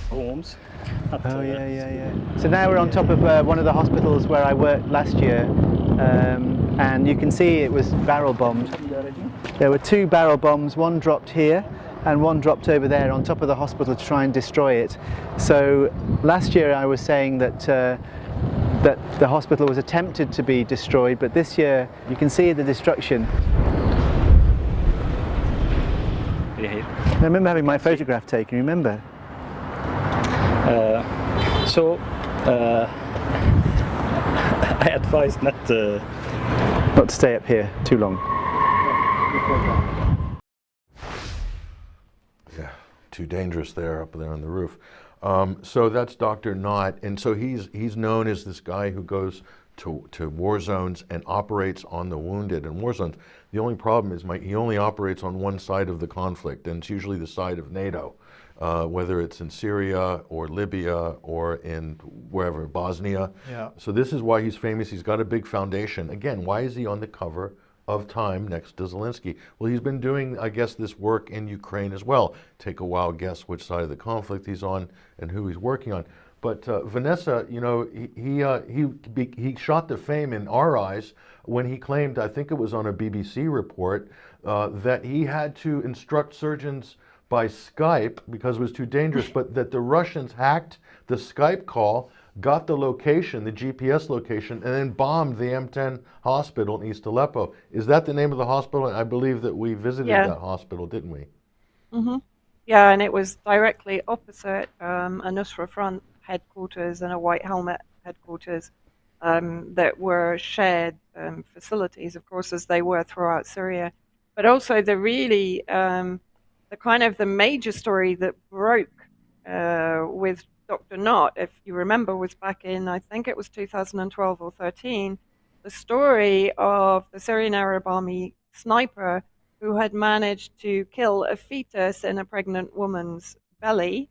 Homes. Oh yeah. So now we're on top of one of the hospitals where I worked last year, and you can see it was barrel bombed. There were 2 barrel bombs, one dropped here and one dropped over there on top of the hospital to try and destroy it. So last year I was saying that that the hospital was attempted to be destroyed, but this year you can see the destruction. I remember having my photograph taken, remember? I advise not to stay up here too long. Yeah, too dangerous there, up there on the roof. So that's Dr. Knott, and so he's known as this guy who goes to war zones and operates on the wounded in war zones. The only problem is, Mike, he only operates on one side of the conflict, and it's usually the side of NATO, whether it's in Syria or Libya or in wherever, Bosnia. Yeah. So this is why he's famous. He's got a big foundation. Again, why is he on the cover of Time next to Zelensky? Well, he's been doing, I guess, this work in Ukraine as well. Take a wild guess which side of the conflict he's on and who he's working on. But Vanessa, you know, he shot to fame in our eyes when he claimed, I think it was on a BBC report, that he had to instruct surgeons by Skype because it was too dangerous, but that the Russians hacked the Skype call, got the location, the GPS location, and then bombed the M10 hospital in East Aleppo. Is that the name of the hospital? I believe that we visited that hospital, didn't we? Mm-hmm. Yeah, and it was directly opposite a Nusra Front headquarters and a White Helmet headquarters that were shared facilities, of course, as they were throughout Syria. But also the really, the major story that broke with Dr. Knott, if you remember, was back in, I think it was 2012 or 13, the story of the Syrian Arab Army sniper who had managed to kill a fetus in a pregnant woman's belly.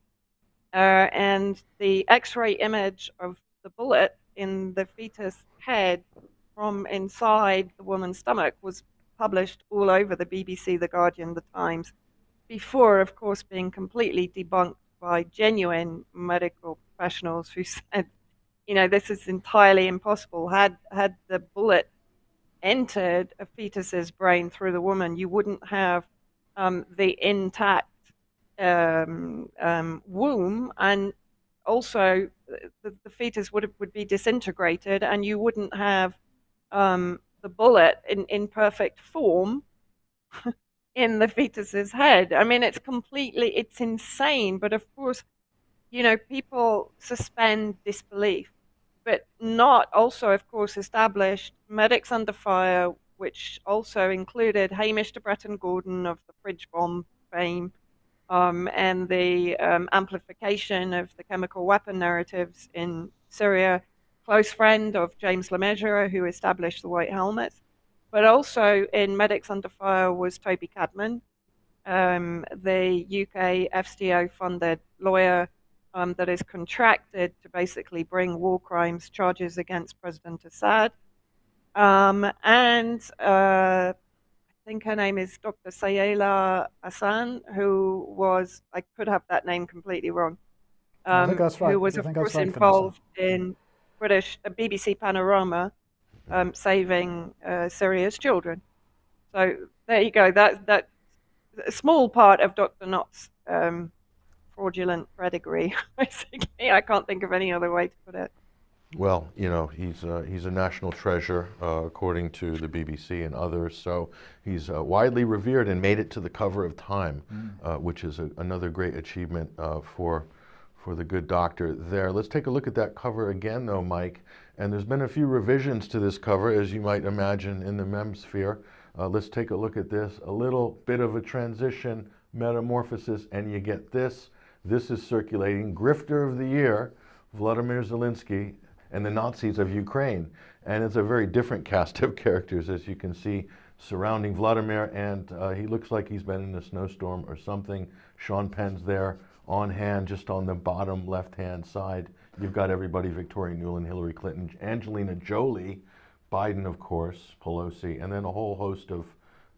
And the X-ray image of the bullet in the fetus head from inside the woman's stomach was published all over the BBC, The Guardian, The Times, before, of course, being completely debunked by genuine medical professionals who said, you know, this is entirely impossible. Had the bullet entered a fetus's brain through the woman, you wouldn't have the intact womb, and also the fetus would be disintegrated, and you wouldn't have the bullet in perfect form in the fetus's head. I mean, it's insane, but of course, you know, people suspend disbelief. But Knott also, of course, established Medics Under Fire, which also included Hamish de Bretton Gordon of the fridge bomb fame, and the amplification of the chemical weapon narratives in Syria. Close friend of James LeMessurier, who established the White Helmets. But also in Medics Under Fire was Toby Cadman, the UK FCO-funded lawyer that is contracted to basically bring war crimes charges against President Assad. I think her name is Dr. Sayela Hassan, who was, I could have that name completely wrong, I think that's right. who was, I of think that's course, right, involved in BBC Panorama saving Syria's children. So there you go. That's a small part of Dr. Knott's fraudulent pedigree, basically. I can't think of any other way to put it. Well, you know, he's a national treasure, according to the BBC and others. So he's widely revered and made it to the cover of Time, which is another great achievement for the good doctor there. Let's take a look at that cover again, though, Mike. And there's been a few revisions to this cover, as you might imagine, in the memsphere. Let's take a look at this. A little bit of a transition, metamorphosis, and you get this. This is circulating. Grifter of the Year, Vladimir Zelensky, and the Nazis of Ukraine. And it's a very different cast of characters, as you can see, surrounding Vladimir, and he looks like he's been in a snowstorm or something. Sean Penn's there on hand, just on the bottom left-hand side. You've got everybody, Victoria Nuland, Hillary Clinton, Angelina Jolie, Biden, of course, Pelosi, and then a whole host of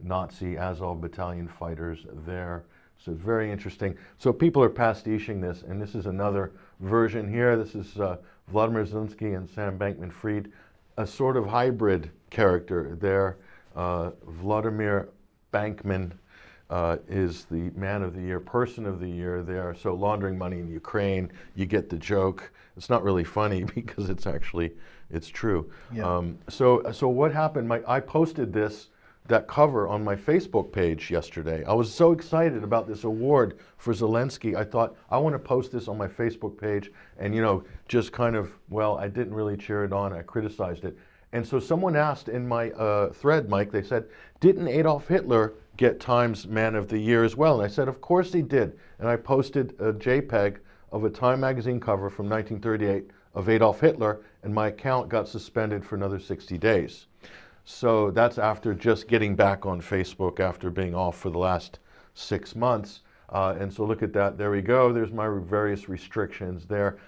Nazi Azov battalion fighters there. So it's very interesting. So people are pastiching this, and this is another version here. This is Vladimir Zelensky and Sam Bankman-Fried, a sort of hybrid character there. Vladimir Bankman is the man of the year, person of the year there. So laundering money in Ukraine, you get the joke. It's not really funny because it's true. Yeah. So what happened, Mike? I posted that cover on my Facebook page yesterday. I was so excited about this award for Zelensky. I thought, I want to post this on my Facebook page and, you know, just kind of, well, I didn't really cheer it on. I criticized it. And so someone asked in my thread, Mike, they said, didn't Adolf Hitler get Time's Man of the Year as well? And I said, of course he did. And I posted a JPEG of a Time magazine cover from 1938 of Adolf Hitler, and my account got suspended for another 60 days. So that's after just getting back on Facebook after being off for the last 6 months. And so look at that. There we go. There's my various restrictions there.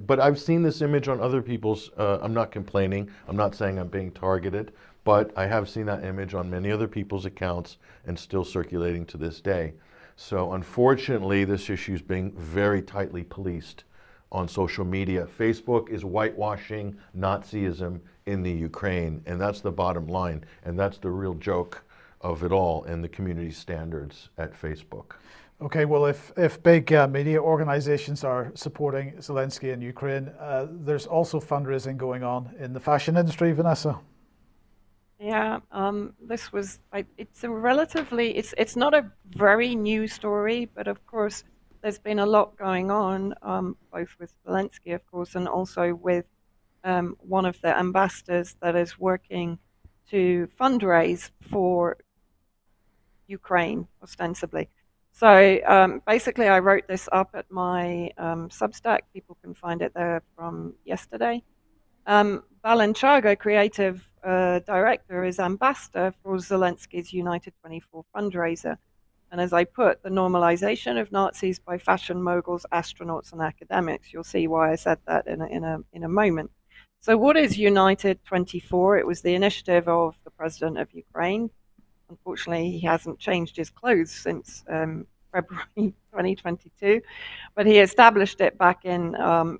But I've seen this image on other people's. I'm not complaining. I'm not saying I'm being targeted. But I have seen that image on many other people's accounts and still circulating to this day. So unfortunately, this issue is being very tightly policed on social media. Facebook is whitewashing Nazism in the Ukraine, and that's the bottom line, and that's the real joke of it all and the community standards at Facebook. Okay, well, if big media organizations are supporting Zelensky in Ukraine, there's also fundraising going on in the fashion industry, Vanessa. Yeah, this was, it's a relatively, it's not a very new story, but of course, there's been a lot going on, both with Zelensky, of course, and also with one of the ambassadors that is working to fundraise for Ukraine, ostensibly. So basically, I wrote this up at my Substack. People can find it there from yesterday. Balenciaga, creative director, is ambassador for Zelensky's United 24 fundraiser. And as I put, the normalization of Nazis by fashion moguls, astronauts, and academics. You'll see why I said that in a moment. So what is United 24? It was the initiative of the president of Ukraine. Unfortunately, he hasn't changed his clothes since February 2022, but he established it back in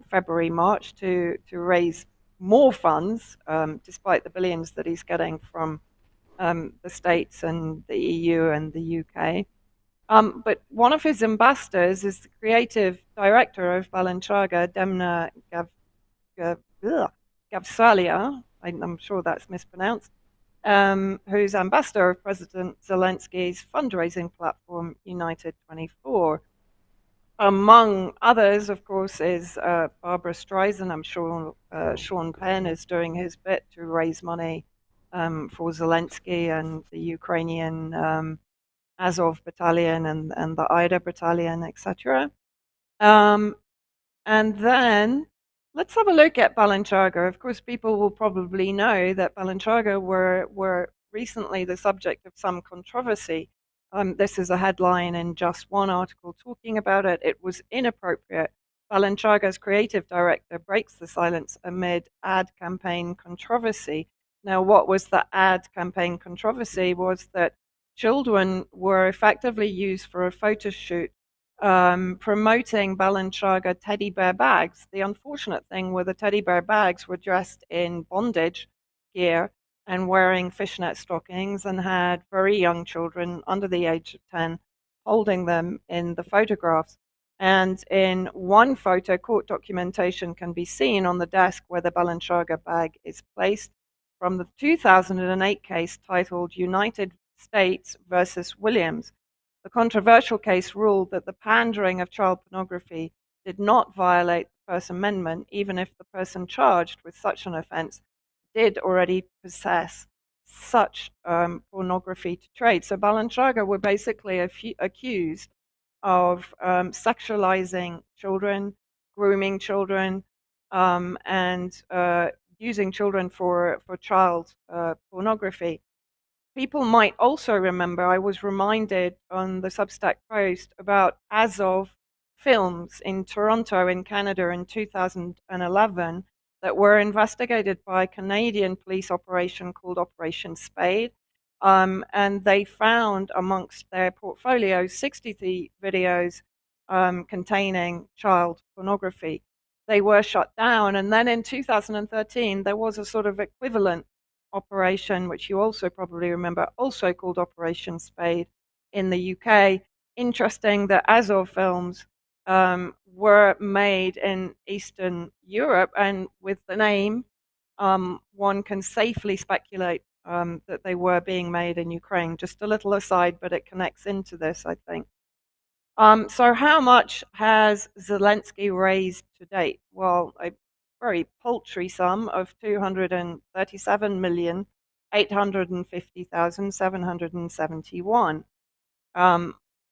February, March to raise more funds, despite the billions that he's getting from the States and the EU and the UK. But one of his ambassadors is the creative director of Balenciaga, Demna Gavsalia, I'm sure that's mispronounced, who's ambassador of President Zelensky's fundraising platform, United 24. Among others, of course, is Barbara Streisand. I'm sure Sean Penn is doing his bit to raise money for Zelensky and the Ukrainian Azov battalion and the Ida battalion, etc. And then let's have a look at Balenciaga. Of course, people will probably know that Balenciaga were recently the subject of some controversy. This is a headline in Just One article talking about it. It was inappropriate. Balenciaga's creative director breaks the silence amid ad campaign controversy. Now, what was the ad campaign controversy was that children were effectively used for a photo shoot promoting Balenciaga teddy bear bags. The unfortunate thing were the teddy bear bags were dressed in bondage gear and wearing fishnet stockings and had very young children under the age of 10 holding them in the photographs. And in one photo, court documentation can be seen on the desk where the Balenciaga bag is placed from the 2008 case titled United States versus Williams. The controversial case ruled that the pandering of child pornography did not violate the First Amendment, even if the person charged with such an offense did already possess such pornography to trade. So Balenciaga were basically accused of sexualizing children, grooming children, and using children for child pornography. People might also remember, I was reminded on the Substack post about Azov films in Toronto in Canada in 2011 that were investigated by a Canadian police operation called Operation Spade. And they found amongst their portfolio 63 videos containing child pornography. They were shut down. And then in 2013, there was a sort of equivalent operation, which you also probably remember, also called Operation Spade in the UK. Interesting that Azov films were made in Eastern Europe, and with the name, one can safely speculate that they were being made in Ukraine. Just a little aside, but it connects into this, I think. So how much has Zelensky raised to date? Well, a very paltry sum of 237,850,771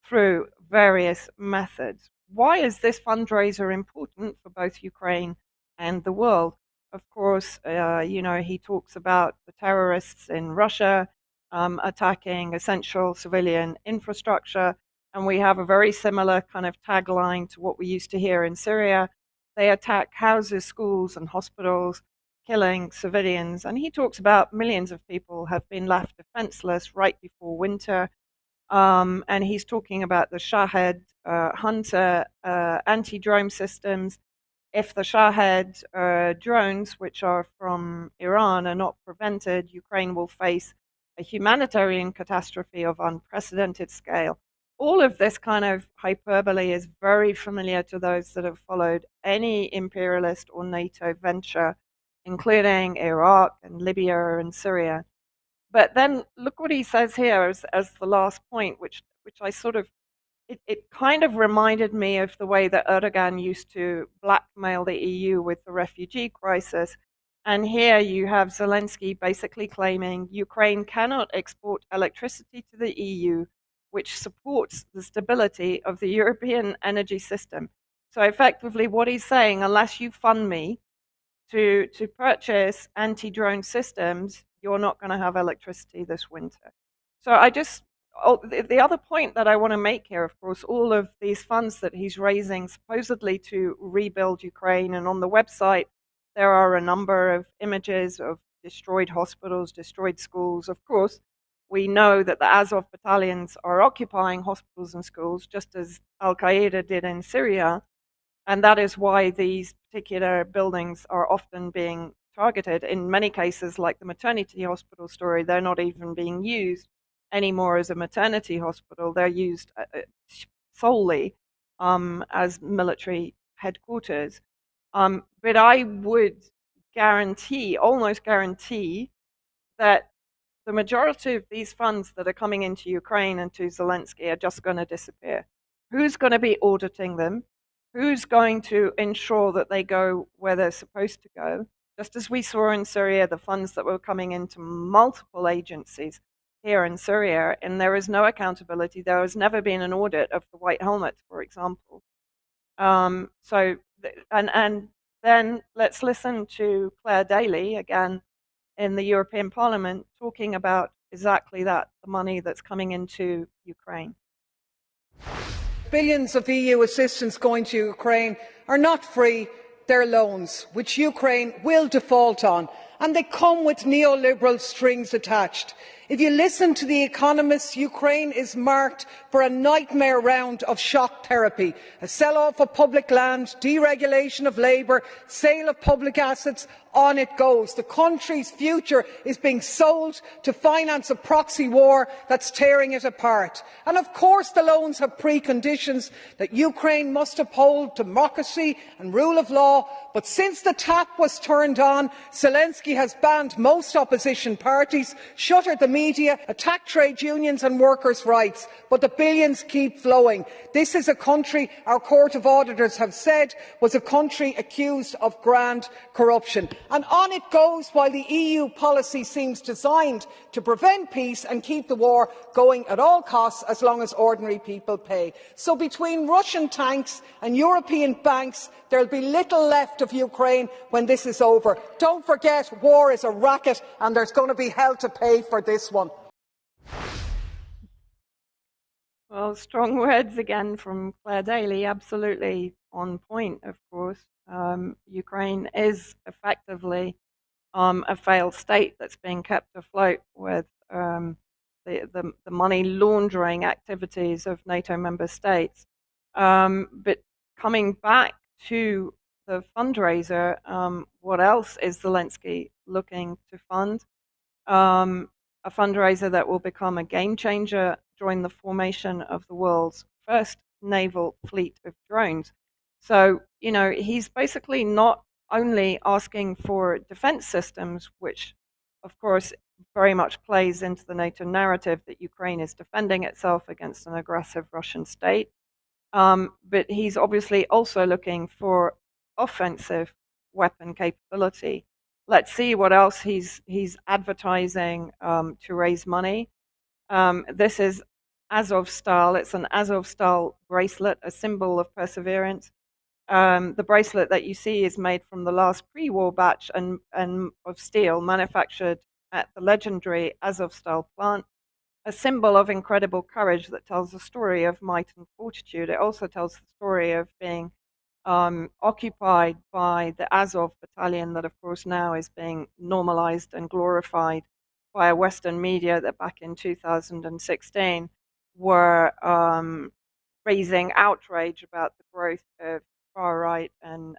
through various methods. Why is this fundraiser important for both Ukraine and the world? Of course, he talks about the terrorists in Russia attacking essential civilian infrastructure, and we have a very similar kind of tagline to what we used to hear in Syria. They attack houses, schools, and hospitals, killing civilians. And he talks about millions of people have been left defenseless right before winter. And he's talking about the Shahed Hunter anti-drone systems. If the Shahed drones, which are from Iran, are not prevented, Ukraine will face a humanitarian catastrophe of unprecedented scale. All of this kind of hyperbole is very familiar to those that have followed any imperialist or NATO venture, including Iraq and Libya and Syria. But then look what he says here as the last point, which I sort of, it kind of reminded me of the way that Erdogan used to blackmail the EU with the refugee crisis. And here you have Zelensky basically claiming Ukraine cannot export electricity to the EU, which supports the stability of the European energy system. So effectively what he's saying, unless you fund me to purchase anti-drone systems, you're not going to have electricity this winter. So the other point that I want to make here, of course, all of these funds that he's raising supposedly to rebuild Ukraine, and on the website there are a number of images of destroyed hospitals, destroyed schools. Of course, we know that the Azov battalions are occupying hospitals and schools, just as Al-Qaeda did in Syria, and that is why these particular buildings are often being targeted. In many cases, like the maternity hospital story, they're not even being used anymore as a maternity hospital. They're used solely as military headquarters. But I would almost guarantee, that the majority of these funds that are coming into Ukraine and to Zelensky are just going to disappear. Who's going to be auditing them? Who's going to ensure that they go where they're supposed to go? Just as we saw in Syria, the funds that were coming into multiple agencies here in Syria, and there is no accountability. There has never been an audit of the White Helmet, for example. And then let's listen to Claire Daly again in the European Parliament talking about exactly that, the money that's coming into Ukraine. Billions of EU assistance going to Ukraine are not free, they're loans, which Ukraine will default on, and they come with neoliberal strings attached. If you listen to the economists, Ukraine is marked for a nightmare round of shock therapy, a sell-off of public land, deregulation of labour, sale of public assets, on it goes. The country's future is being sold to finance a proxy war that's tearing it apart. And of course the loans have preconditions that Ukraine must uphold democracy and rule of law, but since the tap was turned on, Zelensky has banned most opposition parties, shuttered the media, attacked trade unions and workers' rights, but the billions keep flowing. This is a country our Court of Auditors have said was a country accused of grand corruption. And on it goes while the EU policy seems designed to prevent peace and keep the war going at all costs as long as ordinary people pay. So between Russian tanks and European banks, there will be little left of Ukraine when this is over. Don't forget, war is a racket and there's going to be hell to pay for this one. Well, strong words again from Claire Daly, absolutely on point, of course. Ukraine is effectively a failed state that's being kept afloat with the money laundering activities of NATO member states. But coming back to the fundraiser, what else is Zelensky looking to fund? A fundraiser that will become a game changer during the formation of the world's first naval fleet of drones. So, you know, he's basically not only asking for defense systems, which of course very much plays into the NATO narrative that Ukraine is defending itself against an aggressive Russian state, but he's obviously also looking for offensive weapon capability. Let's see what else he's advertising to raise money. This is Azov-style. It's an Azov-style bracelet, a symbol of perseverance. The bracelet that you see is made from the last pre-war batch and of steel manufactured at the legendary Azov-style plant, a symbol of incredible courage that tells the story of might and fortitude. It also tells the story of being occupied by the Azov battalion that, of course, now is being normalized and glorified by Western media that back in 2016 were raising outrage about the growth of far-right and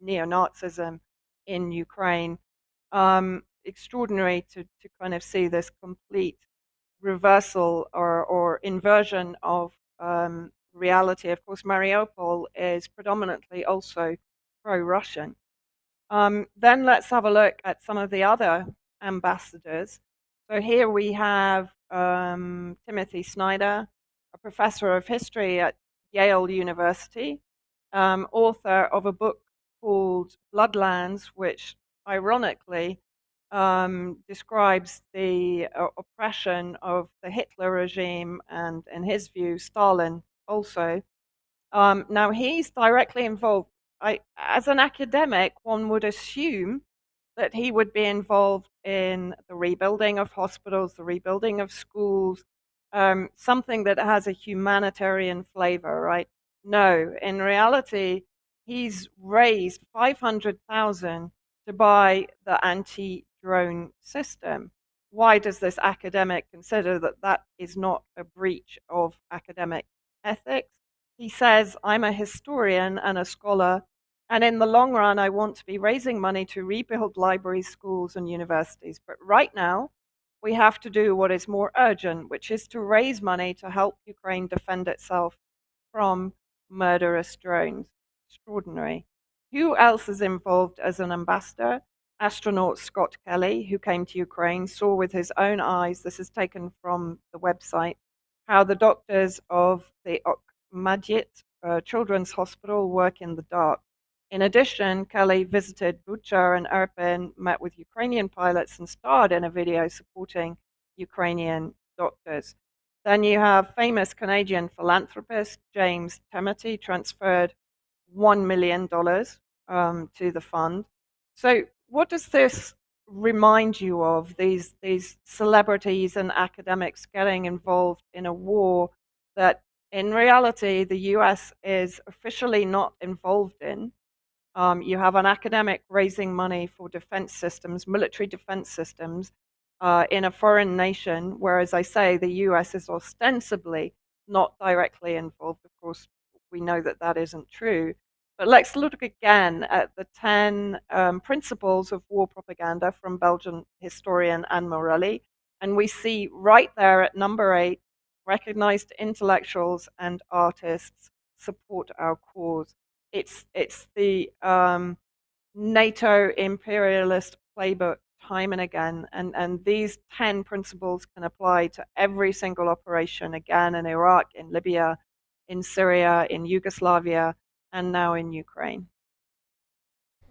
neo-Nazism in Ukraine. Extraordinary to kind of see this complete reversal or inversion of reality. Of course, Mariupol is predominantly also pro-Russian. Then let's have a look at some of the other ambassadors. So here we have Timothy Snyder, a professor of history at Yale University, author of a book called Bloodlands, which ironically describes the oppression of the Hitler regime and, in his view, Stalin also. Now, he's directly involved. As an academic, one would assume that he would be involved in the rebuilding of hospitals, the rebuilding of schools, something that has a humanitarian flavor, right? No, in reality, he's raised $500,000 to buy the anti-drone system. Why does this academic consider that that is not a breach of academic ethics? He says, I'm a historian and a scholar, and in the long run, I want to be raising money to rebuild libraries, schools, and universities. But right now, we have to do what is more urgent, which is to raise money to help Ukraine defend itself from murderous drones. Extraordinary. Who else is involved as an ambassador? Astronaut Scott Kelly, who came to Ukraine, saw with his own eyes, this is taken from the website, how the doctors of the Madyit Children's Hospital work in the dark. In addition, Kelly visited Bucha and Irpin, met with Ukrainian pilots, and starred in a video supporting Ukrainian doctors. Then you have famous Canadian philanthropist James Temety transferred $1 million to the fund. So what does this remind you of, these celebrities and academics getting involved in a war that in reality the US is officially not involved in? You have an academic raising money for defense systems, military defense systems, in a foreign nation, whereas I say the US is ostensibly not directly involved. Of course, we know that that isn't true. But let's look again at the 10 principles of war propaganda from Belgian historian Anne Morelli. And we see right there at number 8, recognized intellectuals and artists support our cause. It's the NATO imperialist playbook time and again, and these 10 principles can apply to every single operation, again in Iraq, in Libya, in Syria, in Yugoslavia, and now in Ukraine.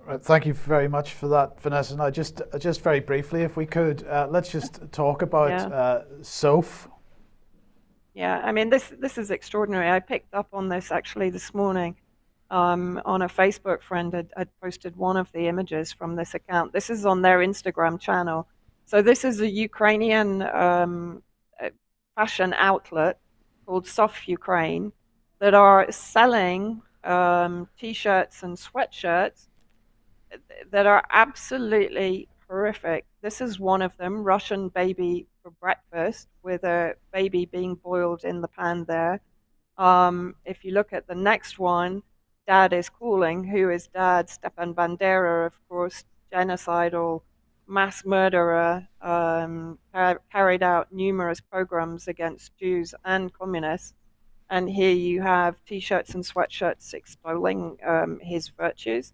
Right, thank you very much for that, Vanessa. Now, just very briefly, if we could, let's just talk about SOAF. Yeah, I mean, this is extraordinary. I picked up on this actually this morning. On a Facebook friend had posted one of the images from this account. This is on their Instagram channel. So this is a Ukrainian fashion outlet called Sof Ukraine that are selling T-shirts and sweatshirts that are absolutely horrific. This is one of them, Russian baby for breakfast, with a baby being boiled in the pan there. If you look at the next one, Dad is Calling, who is Dad? Stepan Bandera, of course, genocidal mass murderer, carried out numerous pogroms against Jews and communists. And here you have T-shirts and sweatshirts extolling his virtues.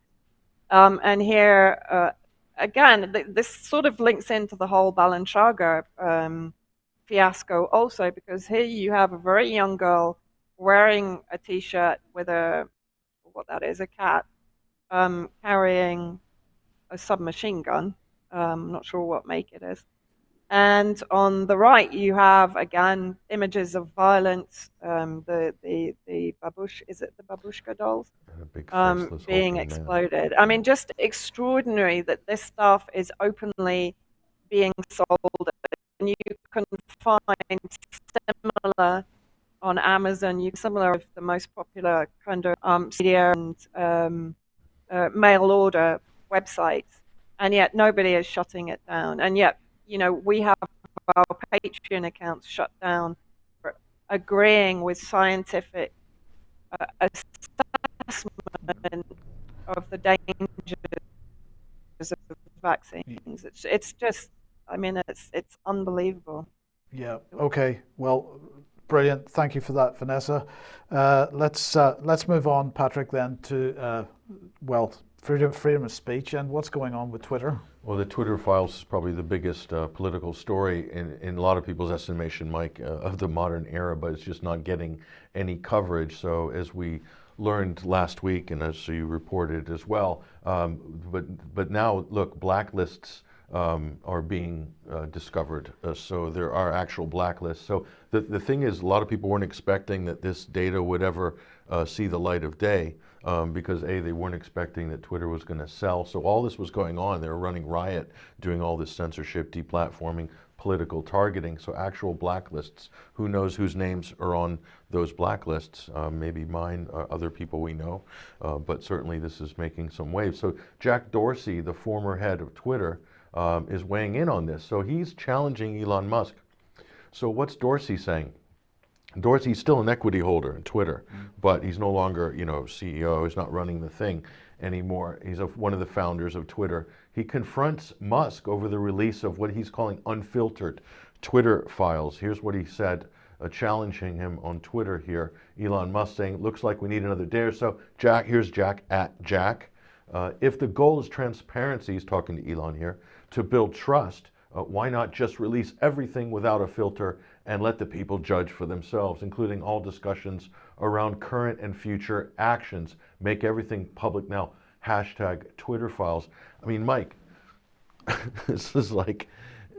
And here, again, this sort of links into the whole Balenciaga fiasco also, because here you have a very young girl wearing a T-shirt with what that is, a cat, carrying a submachine gun. I'm not sure what make it is. And on the right, you have again images of violence. The babush, is it the babushka dolls? Being exploded. I mean, just extraordinary that this stuff is openly being sold, and you can find similar on Amazon. You similar of the most popular kind of media and mail order websites, and yet nobody is shutting it down. And yet, you know, we have our Patreon accounts shut down for agreeing with scientific assessment of the dangers of vaccines. It's just, I mean, it's unbelievable. Yeah. Okay. Well, brilliant. Thank you for that, Vanessa. Let's move on, Patrick, then to freedom of speech and what's going on with Twitter. Well, the Twitter files is probably the biggest political story in a lot of people's estimation, Mike, of the modern era, but it's just not getting any coverage. So as we learned last week, and as you reported as well, but now, look, blacklists are being discovered. So there are actual blacklists. So the thing is, a lot of people weren't expecting that this data would ever see the light of day. Because A, they weren't expecting that Twitter was going to sell. So all this was going on. They were running riot, doing all this censorship, deplatforming, political targeting. So actual blacklists. Who knows whose names are on those blacklists? Maybe mine, other people we know. But certainly this is making some waves. So Jack Dorsey, the former head of Twitter, is weighing in on this. So he's challenging Elon Musk. So what's Dorsey saying? Dorsey's still an equity holder in Twitter, but he's no longer, CEO. He's not running the thing anymore. He's one of the founders of Twitter. He confronts Musk over the release of what he's calling unfiltered Twitter files. Here's what he said, challenging him on Twitter here. Elon Musk saying, looks like we need another day or so. Here's Jack at Jack. If the goal is transparency, he's talking to Elon here, to build trust, why not just release everything without a filter and let the people judge for themselves, including all discussions around current and future actions. Make everything public now. Hashtag Twitter files. I mean, Mike, this is like,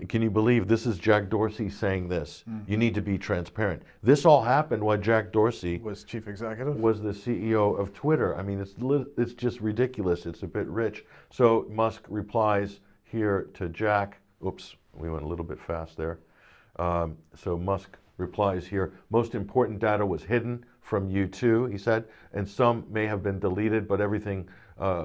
can you believe this is Jack Dorsey saying this? You need to be transparent. This all happened while Jack Dorsey was chief executive, was the CEO of Twitter. I mean, it's just ridiculous. It's a bit rich. So Musk replies here to Jack. Oops, we went a little bit fast there. So Musk replies here, most important data was hidden from U2, he said, and some may have been deleted, but everything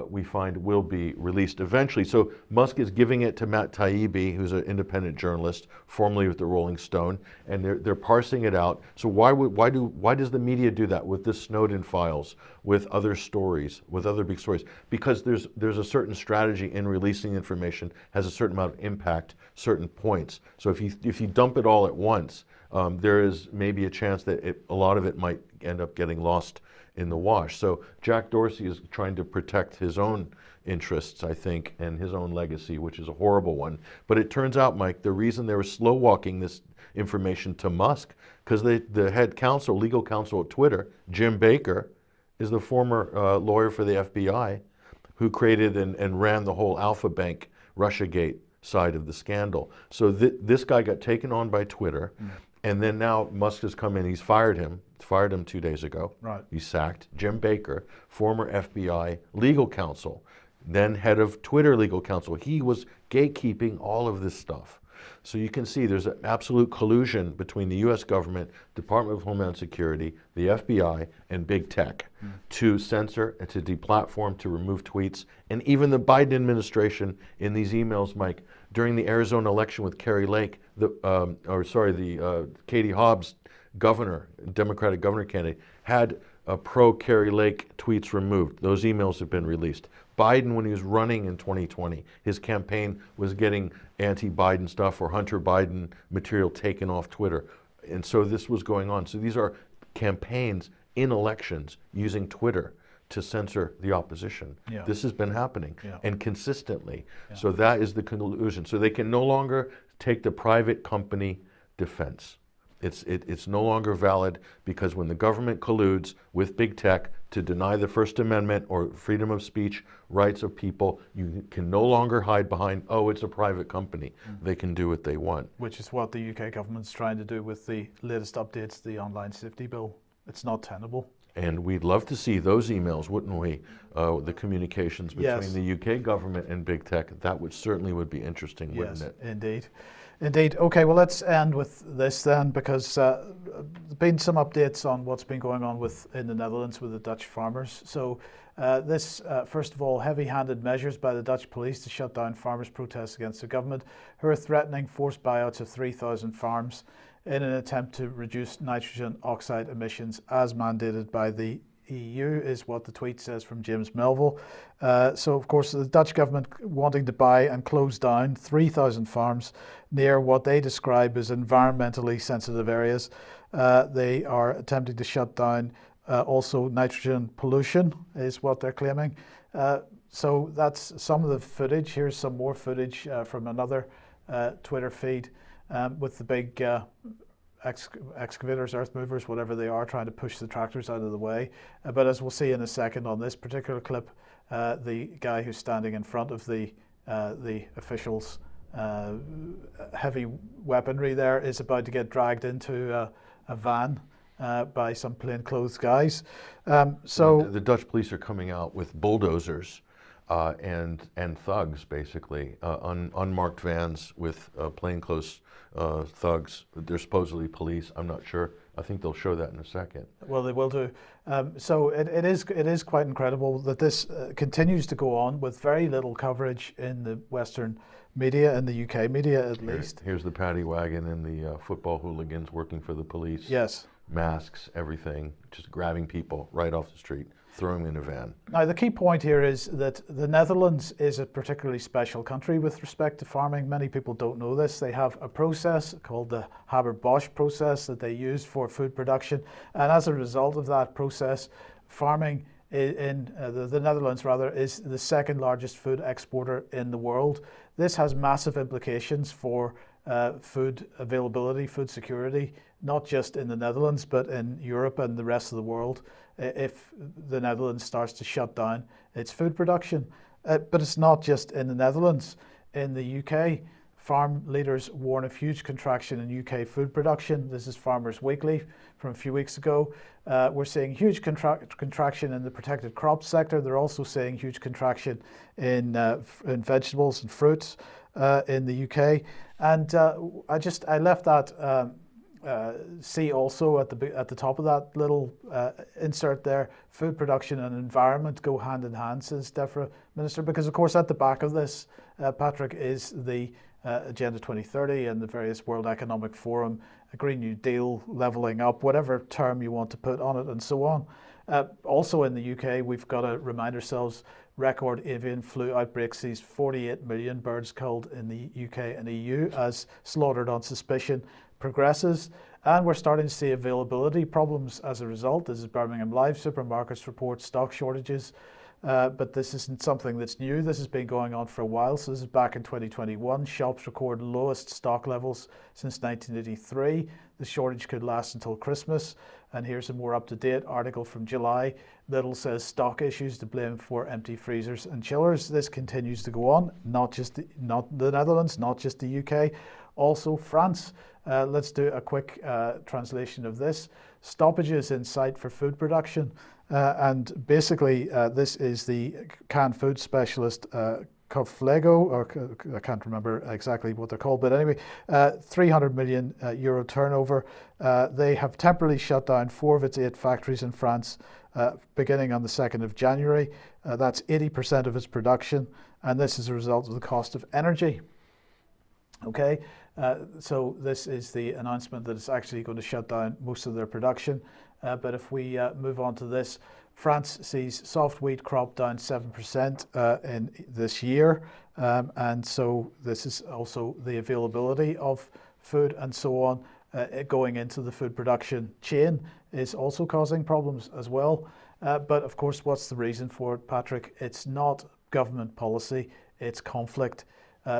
we find will be released eventually. So Musk is giving it to Matt Taibbi, who's an independent journalist, formerly with the Rolling Stone, and they're parsing it out. So why does the media do that with the Snowden files, with other stories, with other big stories? Because there's a certain strategy in releasing information, has a certain amount of impact, certain points. So if you dump it all at once, there is maybe a chance that a lot of it might end up getting lost in the wash. So Jack Dorsey is trying to protect his own interests, I think, and his own legacy, which is a horrible one. But it turns out, Mike, the reason they were slow walking this information to Musk, because the head counsel, legal counsel at Twitter, Jim Baker, is the former lawyer for the FBI who created and ran the whole Alpha Bank Russiagate side of the scandal. So this guy got taken on by Twitter. And then now Musk has come in, he's fired him 2 days ago. Right. He sacked Jim Baker, former FBI legal counsel, then head of Twitter legal counsel. He was gatekeeping all of this stuff. So you can see there's an absolute collusion between the US government, Department of Homeland Security, the FBI, and big tech to censor and to deplatform, to remove tweets. And even the Biden administration in these emails, Mike, during the Arizona election with Kari Lake, Katie Hobbs governor, Democratic governor candidate, had pro-Kari Lake tweets removed. Those emails have been released. Biden, when he was running in 2020, his campaign was getting anti-Biden stuff or Hunter Biden material taken off Twitter. And so this was going on. So these are campaigns in elections using Twitter to censor the opposition. Yeah. This has been happening and consistently. Yeah. So that is the collusion. So they can no longer take the private company defense. It's no longer valid, because when the government colludes with big tech to deny the First Amendment or freedom of speech rights of people, you can no longer hide behind, oh, it's a private company. They can do what they want. Which is what the UK government's trying to do with the latest updates to the online safety bill. It's not tenable. And we'd love to see those emails, wouldn't we? The communications between the UK government and big tech. That would be interesting, wouldn't it? Indeed. Indeed. Okay, well, let's end with this then, because there's been some updates on what's been going on in the Netherlands with the Dutch farmers. So first of all, heavy-handed measures by the Dutch police to shut down farmers' protests against the government, who are threatening forced buyouts of 3,000 farms in an attempt to reduce nitrogen oxide emissions as mandated by the EU, is what the tweet says from James Melville. So, of course, the Dutch government wanting to buy and close down 3,000 farms near what they describe as environmentally sensitive areas. They are attempting to shut down also nitrogen pollution, is what they're claiming. So that's some of the footage. Here's some more footage from another Twitter feed with the big excavators, earth movers, whatever they are, trying to push the tractors out of the way. But as we'll see in a second on this particular clip, the guy who's standing in front of the officials' heavy weaponry there is about to get dragged into a van by some plainclothes guys. So the Dutch police are coming out with bulldozers and thugs, basically, unmarked vans with plainclothes thugs. They're supposedly police. I'm not sure. I think they'll show that in a second. Well, they will do. So it is quite incredible that this continues to go on with very little coverage in the Western media, in the UK media at least. Here's the paddy wagon and the football hooligans working for the police. Yes. Masks, everything, just grabbing people right off the street, throwing them in a van. Now, the key point here is that the Netherlands is a particularly special country with respect to farming. Many people don't know this. They have a process called the Haber-Bosch process that they use for food production. And as a result of that process, farming in the Netherlands is the second largest food exporter in the world. This has massive implications for food availability, food security, not just in the Netherlands, but in Europe and the rest of the world, if the Netherlands starts to shut down its food production. But it's not just in the Netherlands. In the UK, farm leaders warn of huge contraction in UK food production. This is Farmers Weekly from a few weeks ago. We're seeing huge contraction in the protected crops sector. They're also seeing huge contraction in vegetables and fruits in the UK. And I left that see also at the top of that little insert there, food production and environment go hand in hand, says DEFRA Minister, because of course at the back of this, Patrick, is the Agenda 2030 and the various World Economic Forum, a Green New Deal, levelling up, whatever term you want to put on it, and so on. Also in the UK, we've got to remind ourselves, record avian flu outbreaks, sees 48 million birds killed in the UK and EU as slaughtered on suspicion progresses. And we're starting to see availability problems as a result. This is Birmingham Live. Supermarkets report stock shortages. But this isn't something that's new. This has been going on for a while. So this is back in 2021. Shops record lowest stock levels since 1983. The shortage could last until Christmas. And here's a more up-to-date article from July. Lidl says stock issues to blame for empty freezers and chillers. This continues to go on. Not the Netherlands, not just the UK, also France. Let's do a quick translation of this. Stoppages in sight for food production. And basically, this is the canned food specialist Coflego, or I can't remember exactly what they're called, but anyway, 300 million euro turnover. They have temporarily shut down 4 of its 8 factories in France, beginning on the 2nd of January. That's 80% of its production, and this is a result of the cost of energy. Okay, so this is the announcement that it's actually going to shut down most of their production. But if we move on to this, France sees soft wheat crop down 7% in this year. And so this is also the availability of food and so on going into the food production chain is also causing problems as well. But of course, what's the reason for it, Patrick? It's not government policy, it's conflict.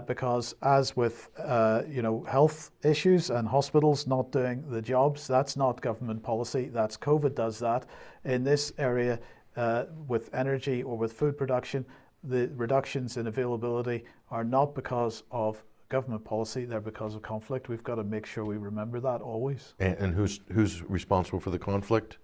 Because as with health issues and hospitals not doing the jobs, that's not government policy, that's COVID does that. In this area with energy or with food production, the reductions in availability are not because of government policy, they're because of conflict. We've got to make sure we remember that always. And who's responsible for the conflict?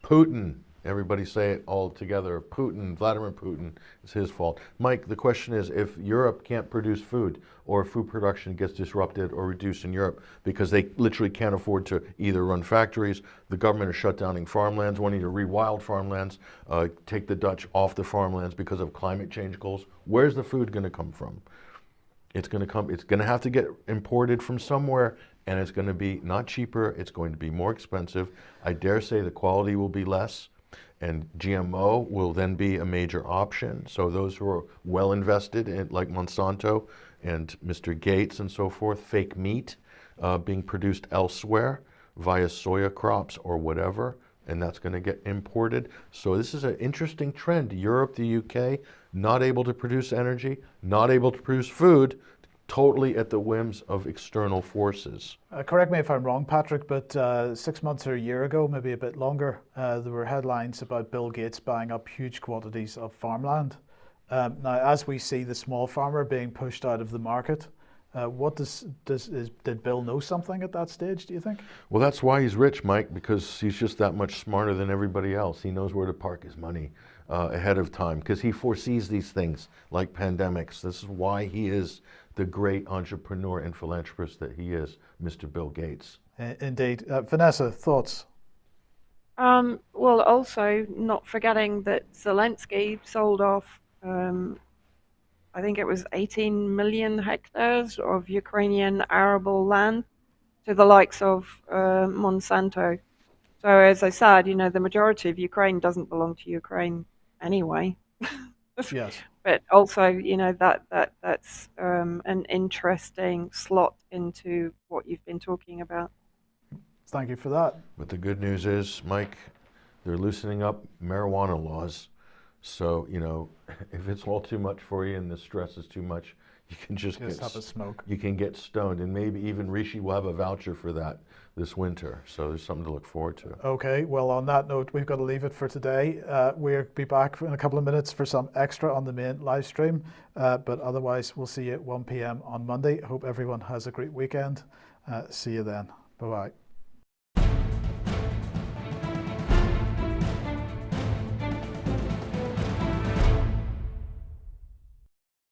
Putin. Everybody say it all together. Putin, Vladimir Putin, it's his fault. Mike, the question is, if Europe can't produce food, or food production gets disrupted or reduced in Europe because they literally can't afford to either run factories, the government is shut downing farmlands, wanting to rewild farmlands, take the Dutch off the farmlands because of climate change goals, where's the food going to come from? It's going to have to get imported from somewhere, and it's going to be not cheaper, it's going to be more expensive. I dare say the quality will be less. And GMO will then be a major option. So those who are well invested in, like Monsanto and Mr. Gates and so forth, fake meat being produced elsewhere via soya crops or whatever, and that's going to get imported. So this is an interesting trend. Europe, the UK, not able to produce energy, not able to produce food, totally at the whims of external forces. Correct me if I'm wrong, Patrick, but 6 months or a year ago, maybe a bit longer, there were headlines about Bill Gates buying up huge quantities of farmland. Now, as we see the small farmer being pushed out of the market, did Bill know something at that stage, do you think? Well, that's why he's rich, Mike, because he's just that much smarter than everybody else. He knows where to park his money ahead of time because he foresees these things like pandemics. This is why he is the great entrepreneur and philanthropist that he is, Mr. Bill Gates. Indeed. Vanessa, thoughts? Well, also not forgetting that Zelensky sold off, I think it was 18 million hectares of Ukrainian arable land to the likes of Monsanto. So as I said, the majority of Ukraine doesn't belong to Ukraine anyway. Yes. But also, that's an interesting slot into what you've been talking about. Thank you for that. But the good news is, Mike, they're loosening up marijuana laws. So, if it's all too much for you and the stress is too much, you can just have a smoke. You can get stoned, and maybe even Rishi will have a voucher for that this winter. So there's something to look forward to. Okay, well, on that note, we've got to leave it for today. We'll be back in a couple of minutes for some extra on the main live stream. But otherwise, we'll see you at 1 p.m. on Monday. Hope everyone has a great weekend. See you then. Bye-bye.